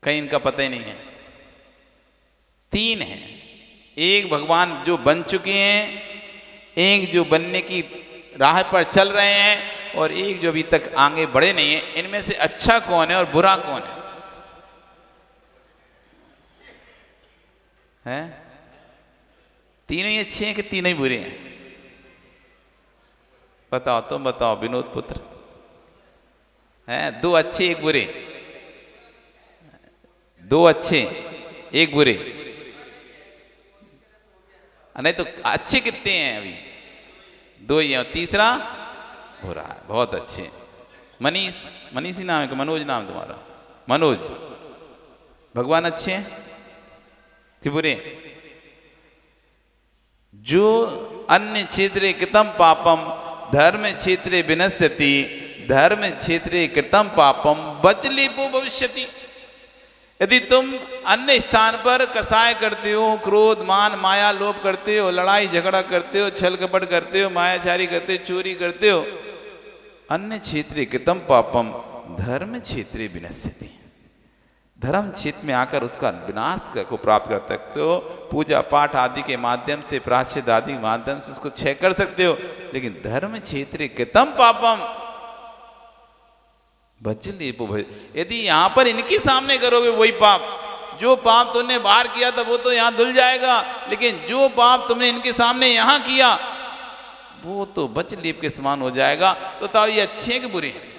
कहीं इनका पता ही नहीं है। तीन हैं। एक भगवान जो बन चुके हैं, एक जो बनने की राह पर चल रहे हैं, और एक जो अभी तक आगे बढ़े नहीं है। इनमें से अच्छा कौन है और बुरा कौन है? हैं? तीनों ही अच्छे हैं कि तीनों ही बुरे हैं? बताओ, तुम बताओ विनोद पुत्र। हैं? दो अच्छे एक बुरे, दो अच्छे एक बुरे। नहीं तो अच्छे कितने हैं? अभी दो ही हैं, तीसरा बुरा है। बहुत अच्छे। मनीष, मनीष ही नाम है कि मनोज नाम तुम्हारा? मनोज। भगवान अच्छे हैं कि बुरे? जो अन्य क्षेत्रे कृतम पापम धर्म क्षेत्रे विनश्यति, धर्म क्षेत्रे कृतम पापम वज्रलेपो भविष्यति। यदि तुम अन्य स्थान पर कसाय करते हो, क्रोध मान माया लोभ करते हो, लड़ाई झगड़ा करते हो, छल कपट करते हो, मायाचारी करते हो, चोरी करते हो, अन्य क्षेत्रे कृतम पापम धर्म क्षेत्रे विनश्यति, धर्म क्षेत्र में आकर उसका विनाश को प्राप्त कर सकते हो। पूजा पाठ आदि के माध्यम से, प्रायश्चित आदि के माध्यम से उसको क्षय कर सकते हो, लेकिन धर्म क्षेत्रे कृतम पापम वज्रलेपो भविष्यति। यदि यहां पर इनके सामने करोगे वही पाप, जो पाप तुमने बाहर किया था वो तो यहां धुल जाएगा, लेकिन जो पाप तुमने इनके सामने यहां किया वो तो वज्रलेप के समान हो जाएगा। तो ताऊ ये अच्छे हैं कि बुरे हैं?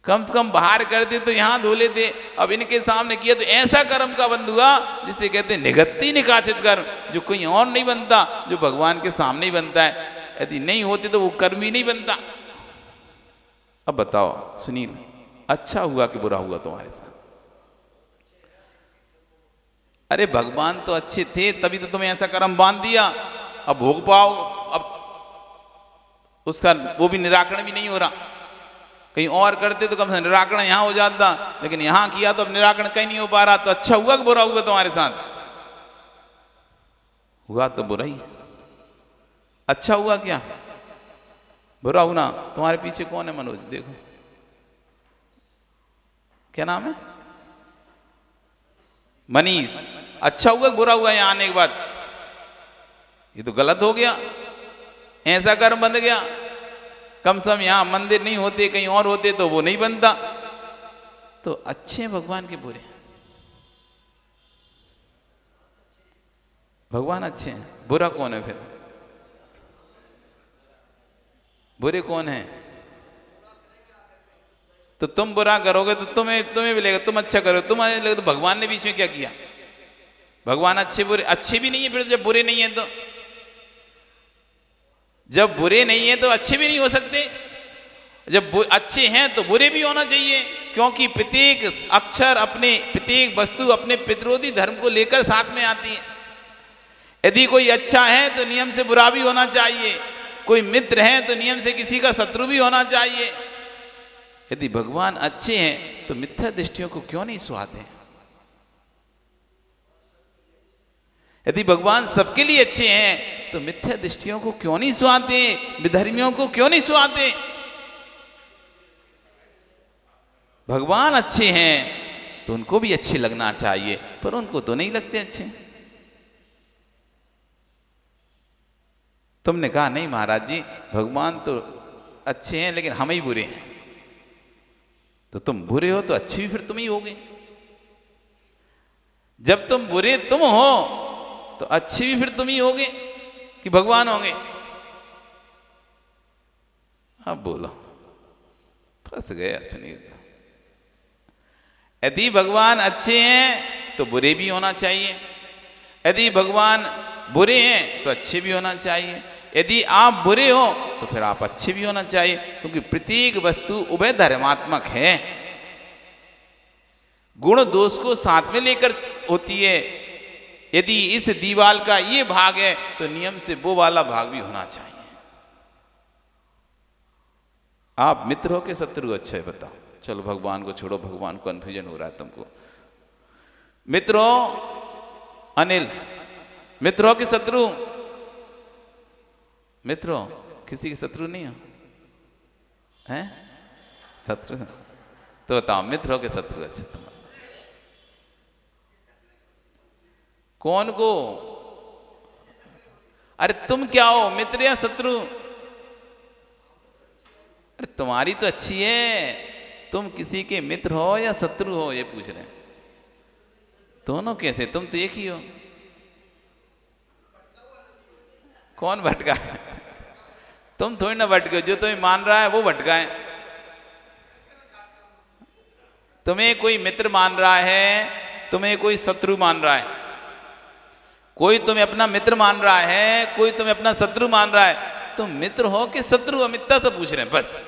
कम से कम बाहर कर दे तो यहां धोले थे, अब इनके सामने किया तो ऐसा कर्म का बंध हुआ जिसे कहते हैं निगत्ति निकाचित कर्म, जो कोई और नहीं बनता, जो भगवान के सामने ही बनता है। यदि नहीं होते तो वो कर्म ही नहीं बनता। अब बताओ सुनील, अच्छा हुआ कि बुरा हुआ तुम्हारे साथ? अरे भगवान तो अच्छे थे तभी तो तुम्हें ऐसा कर्म बांध दिया। अब भोग पाओ, अब उसका वो भी निराकरण भी नहीं हो रहा। कहीं और करते तो कम से निराकरण यहां हो जाता, लेकिन यहां किया तो अब निराकरण कहीं नहीं हो पा रहा। तो अच्छा हुआ कि बुरा हुआ तुम्हारे साथ? हुआ तो बुरा ही। अच्छा हुआ क्या? बुरा हुआ ना। तुम्हारे पीछे कौन है? मनोज, देखो क्या नाम है? मनीष। अच्छा हुआ बुरा हुआ यहां आने के बाद? ये तो गलत हो गया, ऐसा कर्म बंध गया। कम से कम यहां मंदिर नहीं होते, कहीं और होते तो वो नहीं बनता। तो अच्छे हैं भगवान के बुरे? भगवान अच्छे हैं, बुरा कौन है फिर? बुरे कौन है? तो तुम बुरा करोगे तो तुम्हें मिलेगा, तुम अच्छा करोगे तुम्हें मिलेगा। तो भगवान ने बीच में क्या किया? भगवान अच्छे बुरे, अच्छे भी नहीं है फिर जब बुरे नहीं है तो। जब बुरे नहीं है तो अच्छे भी नहीं हो सकते। जब अच्छे हैं तो बुरे भी होना चाहिए, क्योंकि प्रत्येक अक्षर अपने, प्रत्येक वस्तु अपने प्रतिरोधी धर्म को लेकर साथ में आती है। यदि कोई अच्छा है तो नियम से बुरा भी होना चाहिए, कोई मित्र है तो नियम से किसी का शत्रु भी होना चाहिए। यदि भगवान अच्छे हैं तो मिथ्या दृष्टियों को क्यों नहीं सुहाते? यदि भगवान सबके लिए अच्छे हैं तो मिथ्या दृष्टियों को क्यों नहीं सुहाते? विधर्मियों को क्यों नहीं सुहाते? भगवान अच्छे हैं तो उनको भी अच्छे लगना चाहिए, पर उनको तो नहीं लगते अच्छे। तुमने कहा नहीं महाराज जी भगवान तो अच्छे हैं लेकिन हम ही बुरे हैं। तो तुम बुरे हो तो अच्छे भी फिर तुम ही होगे। जब तुम बुरे तुम हो तो अच्छे भी फिर तुम ही होगे कि भगवान होंगे? अब बोलो, फंस गया सुनील। यदि भगवान अच्छे हैं तो बुरे भी होना चाहिए, यदि भगवान बुरे हैं तो अच्छे भी होना चाहिए, यदि आप बुरे हो तो फिर आप अच्छे भी होना चाहिए, क्योंकि प्रत्येक वस्तु उभय धर्मात्मक है। गुण दोष को साथ में लेकर होती है। यदि इस दीवाल का ये भाग है तो नियम से वो वाला भाग भी होना चाहिए। आप मित्र हो के शत्रु? अच्छा है, बताओ। चलो भगवान को छोड़ो, भगवान को कन्फ्यूजन हो रहा है तुमको। मित्र हो अनिल, मित्र हो कि शत्रु? मित्र हो, किसी के शत्रु नहीं हो? हैं? शत्रु तो बताओ, मित्र हो कि शत्रु? अच्छा, तुम कौन को? अरे तुम क्या हो, मित्र या शत्रु? अरे तुम्हारी तो अच्छी है, तुम किसी के मित्र हो या शत्रु हो ये पूछ रहे हैं। दोनों कैसे? तुम तो एक ही हो। कौन भटका है? तुम थोड़ी ना भटके, जो तुम्हें मान रहा है वो भटका है। तुम्हें कोई मित्र मान रहा है, तुम्हें कोई शत्रु मान रहा है, कोई तुम्हें अपना मित्र मान रहा है, कोई तुम्हें अपना शत्रु मान रहा है। तुम मित्र हो कि शत्रु? अमितता से पूछ रहे हैं बस।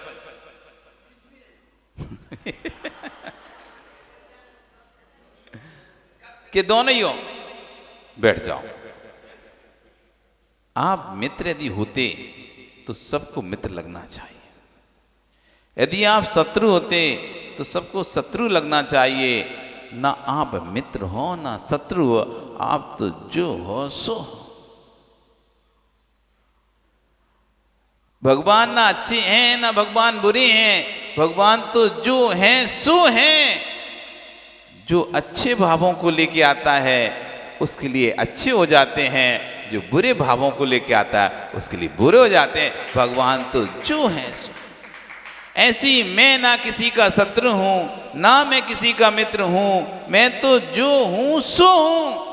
कि दोनों ही हो? बैठ जाओ। आप मित्र यदि होते तो सबको मित्र लगना चाहिए, यदि आप शत्रु होते तो सबको शत्रु लगना चाहिए। ना आप मित्र हो ना शत्रु हो, आप तो जो हो सो हो। भगवान ना अच्छे हैं ना भगवान बुरे हैं, भगवान तो जो हैं सो हैं। जो अच्छे भावों को लेके आता है उसके लिए अच्छे हो जाते हैं, जो बुरे भावों को लेके आता है उसके लिए बुरे हो जाते हैं। भगवान तो जो हैं सो। ऐसी मैं ना किसी का शत्रु हूं ना मैं किसी का मित्र हूं, मैं तो जो हूं सो हूं।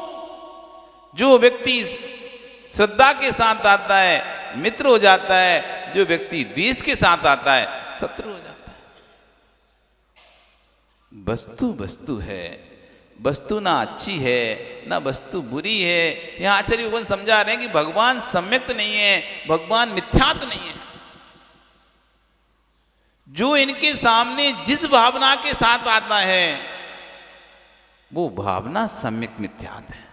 जो व्यक्ति श्रद्धा के साथ आता है मित्र हो जाता है, जो व्यक्ति द्वेष के साथ आता है शत्रु हो जाता है। वस्तु वस्तु है, वस्तु ना अच्छी है ना वस्तु बुरी है। यहां आचार्य भगवान समझा रहे हैं कि भगवान सम्यक्त नहीं है, भगवान मिथ्यात्व नहीं है। जो इनके सामने जिस भावना के साथ आता है वो भावना सम्यक मिथ्यात्व है,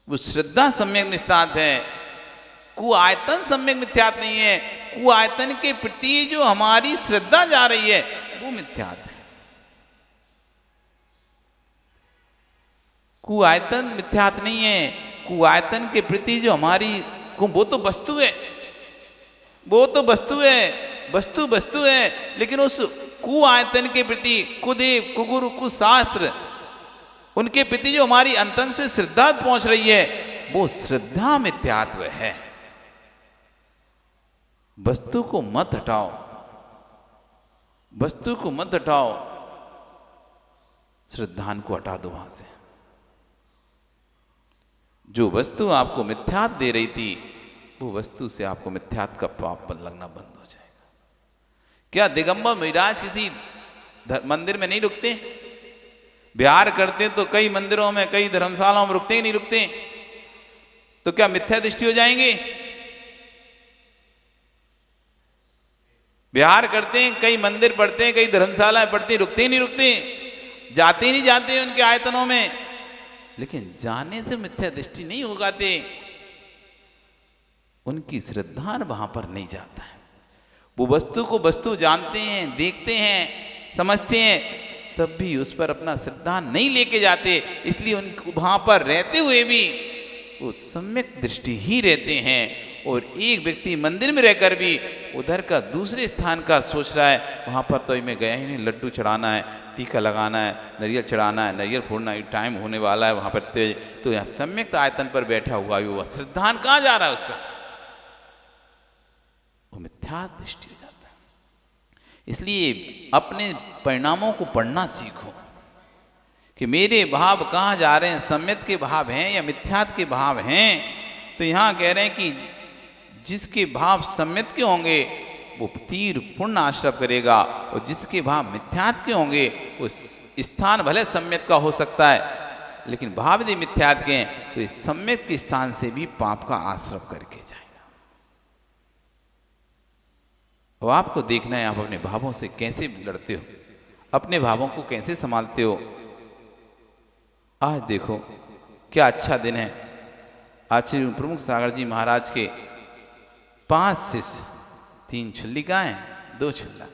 वो श्रद्धा सम्यक मिथ्यात्व है। कुआयतन सम्यक मिथ्यात्व नहीं है। कुआयतन के प्रति जो हमारी श्रद्धा जा रही है वो मिथ्यात्व है। कुआयतन मिथ्यात्व नहीं है। कुआयतन के प्रति जो हमारी, वो तो वस्तु है, वो तो वस्तु है, वस्तु वस्तु है। लेकिन उस कुआयतन के प्रति कुदेव कुगुरु कुशास्त्र उनके प्रति जो हमारी अंतरंग से श्रद्धा पहुंच रही है वो श्रद्धा मिथ्यात्व है। वस्तु को मत हटाओ, वस्तु को मत हटाओ, श्रद्धान को हटा दो वहां से। जो वस्तु आपको मिथ्यात्व दे रही थी वो वस्तु से आपको मिथ्यात्व का पाप लगना बंद हो जाएगा। क्या दिगंबर महाराज किसी मंदिर में नहीं रुकते? विहार करते तो कई मंदिरों में कई धर्मशालाओं में रुकते ही नहीं रुकते, तो क्या मिथ्या दृष्टि हो जाएंगे? विहार करते हैं, कई मंदिर पढ़ते हैं, कई धर्मशालाएं पढ़ते हैं, रुकते ही नहीं रुकते, जाते ही नहीं जाते उनके आयतनों में। लेकिन जाने से मिथ्या दृष्टि नहीं हो जाते, उनकी श्रद्धा वहां पर नहीं जाता है। वो वस्तु को वस्तु जानते हैं, देखते हैं, समझते हैं, तब भी उस पर अपना श्रद्धा नहीं लेके जाते। इसलिए उन वहां पर रहते हुए भी वो सम्यक दृष्टि ही रहते हैं। और एक व्यक्ति मंदिर में रहकर भी उधर का दूसरे स्थान का सोच रहा है, वहां पर तो मैं गया ही नहीं, लड्डू चढ़ाना है, टीका लगाना है, नारियल चढ़ाना है, नारियल फोड़ना है, टाइम होने वाला है वहां पर तेज, तो यहाँ सम्यक आयतन पर बैठा हुआ हुआ श्रद्धान कहाँ जा रहा है उसका? वो मिथ्या दृष्टि हो जाता है। इसलिए अपने परिणामों को पढ़ना सीखो कि मेरे भाव कहाँ जा रहे हैं, सम्यक के भाव हैं या मिथ्यात्व के भाव हैं। तो यहाँ कह रहे हैं कि जिसके भाव सम्यक के होंगे वो तीर पूर्ण आश्रय करेगा, और जिसके भाव मिथ्यात्व के होंगे उस स्थान भले सम्यक का हो सकता है, लेकिन भाव यदि मिथ्यात्व के हैं तो इस सम्यक के स्थान से भी पाप का आश्रय करके जाएगा। और आपको देखना है आप अपने भावों से कैसे लड़ते हो, अपने भावों को कैसे संभालते हो। आज देखो क्या अच्छा दिन है। आचार्य प्रमुख सागर जी महाराज के 5 शिष्य, 3 छुल्लिकाएं 2 छुल्ला,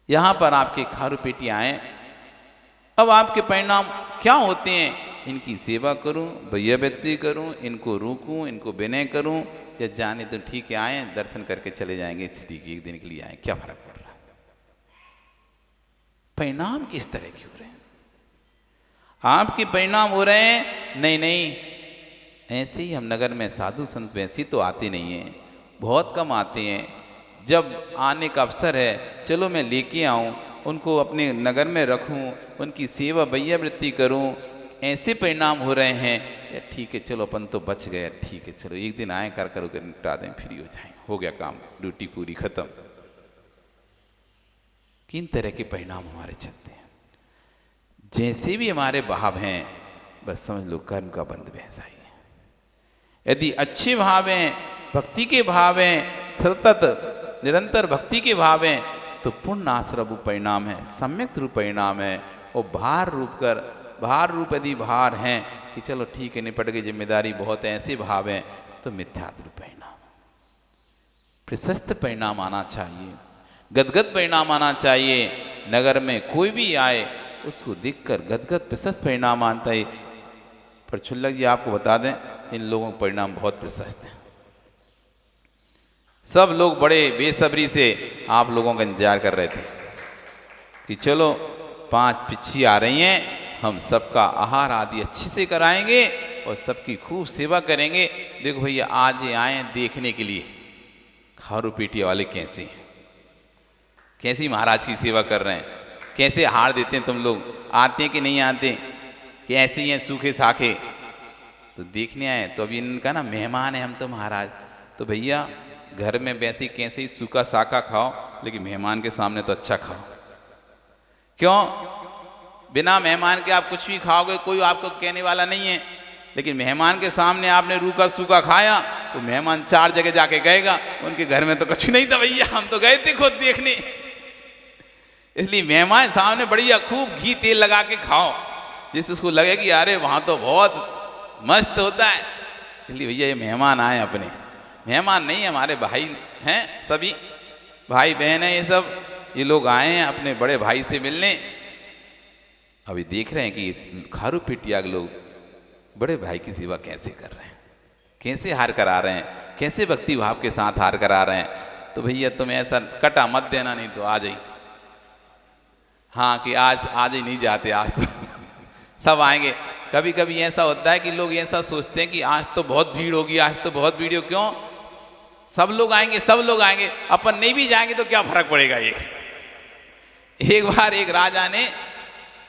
यहां पर आपके खारू पेटी आए। अब आपके परिणाम क्या होते हैं? इनकी सेवा करूं, भैया व्यक्ति करूं, इनको रोकूं, इनको विनय करूं, या जाने तो ठीक है आए दर्शन करके चले जाएंगे, ठीक है एक दिन के लिए आए, क्या फर्क पड़ रहा है? परिणाम किस तरह के हो रहे हैं? आपके परिणाम हो रहे हैं नहीं नहीं ऐसे ही हम नगर में साधु संत वैसे तो आते नहीं हैं, बहुत कम आते हैं। जब आने का अवसर है चलो मैं लेके आऊं, उनको अपने नगर में रखूं, उनकी सेवा भैया वृत्ति करूं, ऐसे परिणाम हो रहे हैं। या ठीक है चलो अपन तो बच गए, ठीक है चलो एक दिन आए कर कर निपटा दें, फ्री हो जाए, हो गया काम, ड्यूटी पूरी खत्म। किन तरह के परिणाम हमारे चलते हैं? जैसे भी हमारे भाव हैं बस समझ लो कर्म का बंद वैसा ही है। यदि अच्छे भाव हैं, भक्ति के भाव हैं, सतत निरंतर भक्ति के भाव हैं तो पूर्ण आश्रय रूप परिणाम है, सम्यक रूप परिणाम है। और भार रूप यदि भार हैं कि चलो ठीक है निपट गई, जिम्मेदारी बहुत है, ऐसे भाव हैं तो मिथ्यात्व रूप परिणाम, प्रशस्त परिणाम आना चाहिए, गदगद परिणाम आना चाहिए। नगर में कोई भी आए उसको देखकर गदगद प्रशस्त परिणाम आता है। पर छुल्लक जी आपको बता दें इन लोगों के परिणाम बहुत प्रशस्त हैं। सब लोग बड़े बेसब्री से आप लोगों का इंतजार कर रहे थे कि चलो 5 पिच्छी आ रही हैं, हम सबका आहार आदि अच्छे से कराएंगे और सबकी खूब सेवा करेंगे। देखो भैया आज ये आए देखने के लिए खारू पेटिया वाले कैसे हैं, कैसी महाराज की सेवा कर रहे हैं, कैसे आहार देते हैं। तुम लोग आते हैं कि नहीं आते, कि ऐसे ही हैं सूखे साखे? तो देखने आए तो अभी इनका ना मेहमान है हम तो महाराज। तो भैया घर में वैसे कैसे ही सूखा साखा खाओ, लेकिन मेहमान के सामने तो अच्छा खाओ। क्यों? बिना मेहमान के आप कुछ भी खाओगे कोई आपको कहने वाला नहीं है, लेकिन मेहमान के सामने आपने रूखा सूखा खाया तो मेहमान 4 जगह जाके गएगा, उनके घर में तो कुछ नहीं था भैया, हम तो गए थे खुद देखने। इसलिए मेहमान सामने बढ़िया खूब घी तेल लगा के खाओ, जिससे उसको लगे कि अरे वहाँ तो बहुत मस्त होता है। इसलिए भैया ये मेहमान आए, अपने मेहमान नहीं हमारे भाई हैं, सभी भाई बहन हैं, ये लोग आए हैं अपने बड़े भाई से मिलने। अभी देख रहे हैं कि इस खारू पेटिया के लोग बड़े भाई की सेवा कैसे कर रहे हैं, कैसे हार करा रहे हैं, कैसे भक्ति भाव के साथ हार करा रहे हैं। तो भैया तुम ऐसा कटा मत देना, नहीं तो आ जाइए। हाँ कि आज ही नहीं जाते, आज तो सब आएंगे। कभी कभी ऐसा होता है कि लोग ऐसा सोचते हैं कि आज तो बहुत भीड़ होगी, आज तो बहुत भीड़ हो। क्यों? सब लोग आएंगे, सब लोग आएंगे, अपन नहीं भी जाएंगे तो क्या फर्क पड़ेगा। एक बार एक राजा ने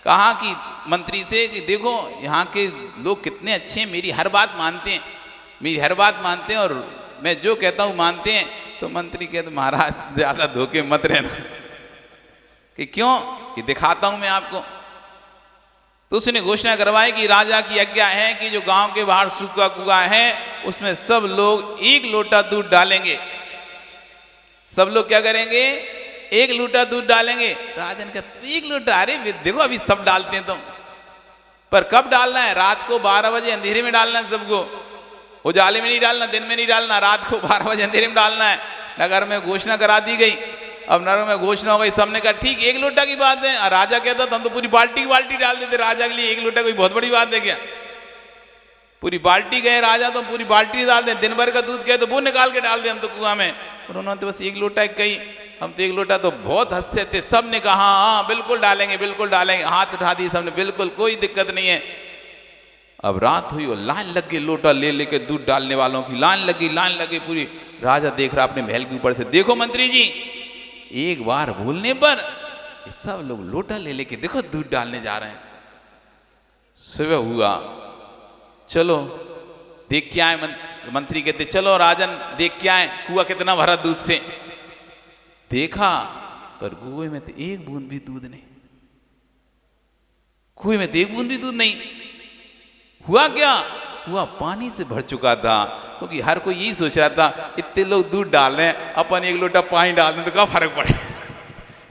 कहा कि मंत्री से कि देखो यहाँ के लोग कितने अच्छे हैं, मेरी हर बात मानते हैं, मेरी हर बात मानते हैं और मैं जो कहता हूँ मानते हैं। तो मंत्री कहते महाराज ज़्यादा धोखे मत रहना। कि क्यों? कि दिखाता हूँ मैं आपको। तो उसने घोषणा करवाई कि राजा की आज्ञा है कि जो गांव के बाहर सूखा कुआं है उसमें सब लोग 1 लोटा दूध डालेंगे। सब लोग क्या करेंगे? 1 लोटा दूध डालेंगे। राजा ने कहा 1 लोटा? अरे देखो अभी सब डालते हैं तुम, पर कब डालना है? रात को 12 बजे अंधेरे में डालना है सबको, उजाले में नहीं डालना, दिन में नहीं डालना, रात को 12 बजे अंधेरे में डालना है। नगर में घोषणा करा दी गई। अब नगर में घोषणा हो गई, सबने कहा ठीक 1 लोटा की बात है। और राजा कहता था हम तो पूरी बाल्टी डाल देते। राजा के लिए 1 लोटा कोई बहुत बड़ी बात है क्या? पूरी बाल्टी गए राजा तो पूरी बाल्टी डाल दें, दिन भर का दूध कहे तो वो निकाल के डाल दे हम तो कुआं में। और उन्होंने तो बस 1 लोटा कही, हम तो 1 लोटा तो बहुत हंसते थे। सब ने कहा हाँ बिल्कुल डालेंगे, बिल्कुल डालेंगे, हाथ उठा दिए सबने, बिल्कुल कोई दिक्कत नहीं है। अब रात हुई और लाइन लग गई, लोटा ले लेके दूध डालने वालों की लाइन लगी पूरी। राजा देख रहा अपने महल के ऊपर से, देखो मंत्री जी एक बार बोलने पर ये सब लोग लोटा ले लेके देखो दूध डालने जा रहे हैं। सुबह हुआ, चलो देख के आए। मंत्री कहते चलो राजन देख के आए कुआं कितना भरा दूध से। देखा पर कुएं में तो एक बूंद भी दूध नहीं, कुएं में तो एक बूंद भी दूध नहीं। हुआ क्या? हुआ पानी से भर चुका था, क्योंकि हर कोई यही सोच रहा था इतने लोग दूध डाल रहे हैं, अपन एक लोटा पानी डाल दें तो क्या फर्क पड़े,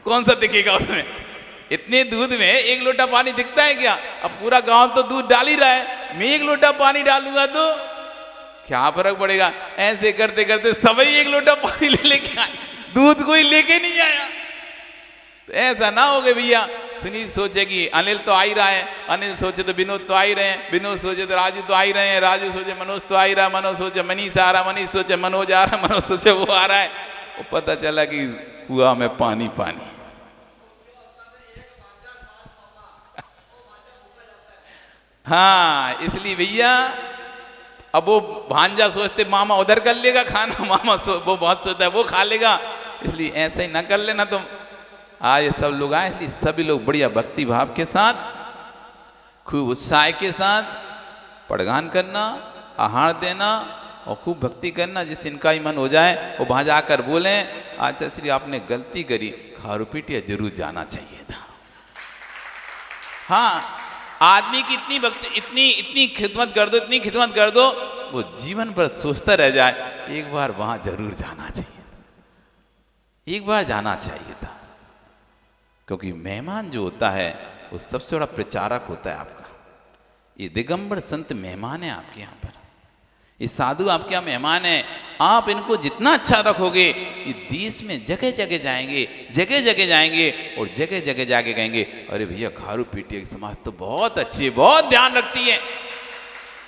कौन सा दिखेगा उसमें? इतने दूध में एक लोटा पानी दिखता है क्या? अब पूरा गांव तो दूध डाल ही रहा है, मैं एक लोटा पानी डालूंगा तो क्या फर्क पड़ेगा? ऐसे करते करते सभी एक लोटा पानी ले लेके आए, दूध कोई लेके नहीं आया। तो ऐसा ना हो गया भैया, सुनील सोचे कि अनिल तो आ ही रहा है, अनिल सोचे तो विनोद तो आ ही रहे हैं, विनोद सोचे तो राजू तो आ ही रहे हैं, राजू सोचे मनोज तो आ ही रहा है, मनोज सोचे मनीष आ रहा, मनीष सोचे मनोज आ रहा है, मनोज सोचे वो आ रहा है। वो पता चला कि हुआ में पानी पानी। हाँ, इसलिए भैया अब वो भांजा सोचते मामा उधर कर लेगा खाना, मामा वो बहुत सोचता है वो खा लेगा, इसलिए ऐसा ही ना कर लेना तुम। आज सब लोग आए, इसलिए सभी लोग बढ़िया भक्ति भाव के साथ, खूब उत्साह के साथ पड़गान करना, आहार देना और खूब भक्ति करना, जिससे इनका ही मन हो जाए। वो वहाँ जाकर बोले अच्छा श्री आपने गलती करी, खारू पीटिया जरूर जाना चाहिए था। हाँ, आदमी की इतनी भक्ति, इतनी खिदमत कर दो, इतनी खिदमत कर दो, वो जीवन भर सोचता रह जाए एक बार वहाँ जरूर जाना चाहिए था, एक बार जाना चाहिए था। क्योंकि मेहमान जो होता है वो सबसे बड़ा प्रचारक होता है आपका। ये दिगंबर संत मेहमान है आपके यहाँ पर, ये साधु आपके यहाँ मेहमान है। आप इनको जितना अच्छा रखोगे ये देश में जगह जगह जाएंगे, जगह जगह जाएंगे और जगह जगह जाके कहेंगे अरे भैया खारू पीटिया की समाज तो बहुत अच्छी है, बहुत ध्यान रखती है,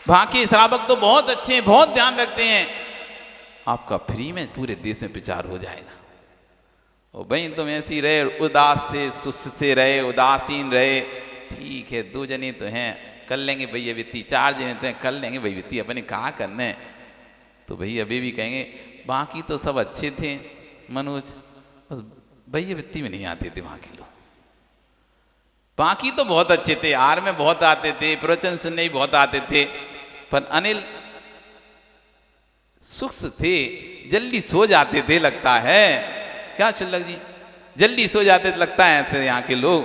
वहाँ के श्रावक तो बहुत अच्छे हैं, बहुत ध्यान रखते हैं। आपका फ्री में पूरे देश में प्रचार हो जाएगा। ओ भाई तुम ऐसी रहे, उदास से सुस्त से रहे, उदासीन रहे, ठीक है 2 जने तो हैं कर लेंगे भैया वित्ती, 4 जने तो हैं कर लेंगे भाई वित्ती, अपने कहाँ करना है। तो भैया अभी भी कहेंगे बाकी तो सब अच्छे थे मनोज, बस भैया वित्ती में नहीं आते थे वहाँ के लोग, बाकी तो बहुत अच्छे थे, आर में बहुत आते थे, प्रवचन सुनने ही बहुत आते थे, पर अनिल सुस्त थे, जल्दी सो जाते थे लगता है। क्या चिल्लक जी, जल्दी सो जाते लगता है ऐसे यहाँ के लोग,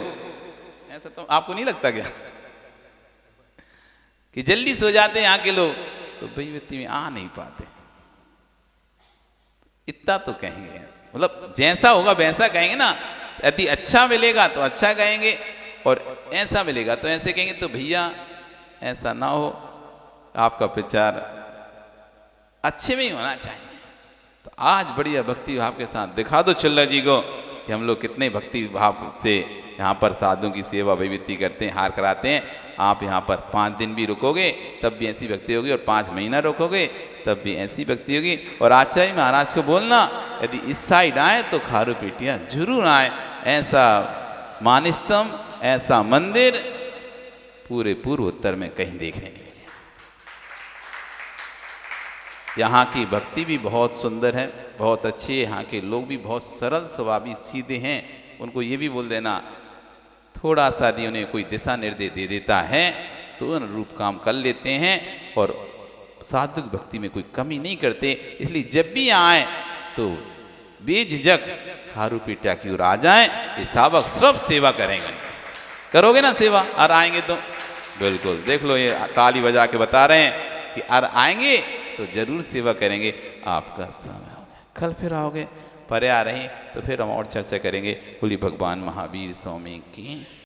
ऐसा तो आपको नहीं लगता क्या कि जल्दी सो जाते यहाँ के लोग? तो भाई व्यक्ति में आ नहीं पाते, इतना तो कहेंगे, मतलब जैसा होगा वैसा कहेंगे ना। यदि अच्छा मिलेगा तो अच्छा कहेंगे और ऐसा मिलेगा तो ऐसे कहेंगे। तो भैया ऐसा ना हो, आपका प्रचार अच्छे में ही होना चाहिए। तो आज बढ़िया भक्ति भाव के साथ दिखा दो चिल्ला जी को कि हम लोग कितने भक्ति भाव से यहाँ पर साधुओं की सेवा विभूति करते हैं, हार कराते हैं। आप यहाँ पर 5 दिन भी रुकोगे तब भी ऐसी भक्ति होगी, और 5 महीना रुकोगे तब भी ऐसी भक्ति होगी। और आचार्य महाराज को बोलना यदि इस साइड आए तो खारू पीटिया जरूर आए। ऐसा मानिस्तम, ऐसा मंदिर पूरे पूर्वोत्तर में कहीं देखने नहीं मिले। यहाँ की भक्ति भी बहुत सुंदर है, बहुत अच्छी है। यहाँ के लोग भी बहुत सरल स्वभावी सीधे हैं। उनको ये भी बोल देना, थोड़ा सा यदि उन्हें कोई दिशा निर्देश दे देता है तो अनुरूप काम कर लेते हैं और साधु भक्ति में कोई कमी नहीं करते। इसलिए जब भी आए तो बेझिझक खारू पीटिया की ओर आ जाए। ये सावक सब सेवा करेंगे। करोगे ना सेवा? और आएंगे तो बिल्कुल देख लो, ये ताली बजा के बता रहे हैं कि और आएंगे तो जरूर सेवा करेंगे। आपका समय हो गया, कल फिर आओगे, परे आ रही तो फिर हम और चर्चा करेंगे। बोलिए भगवान महावीर स्वामी की।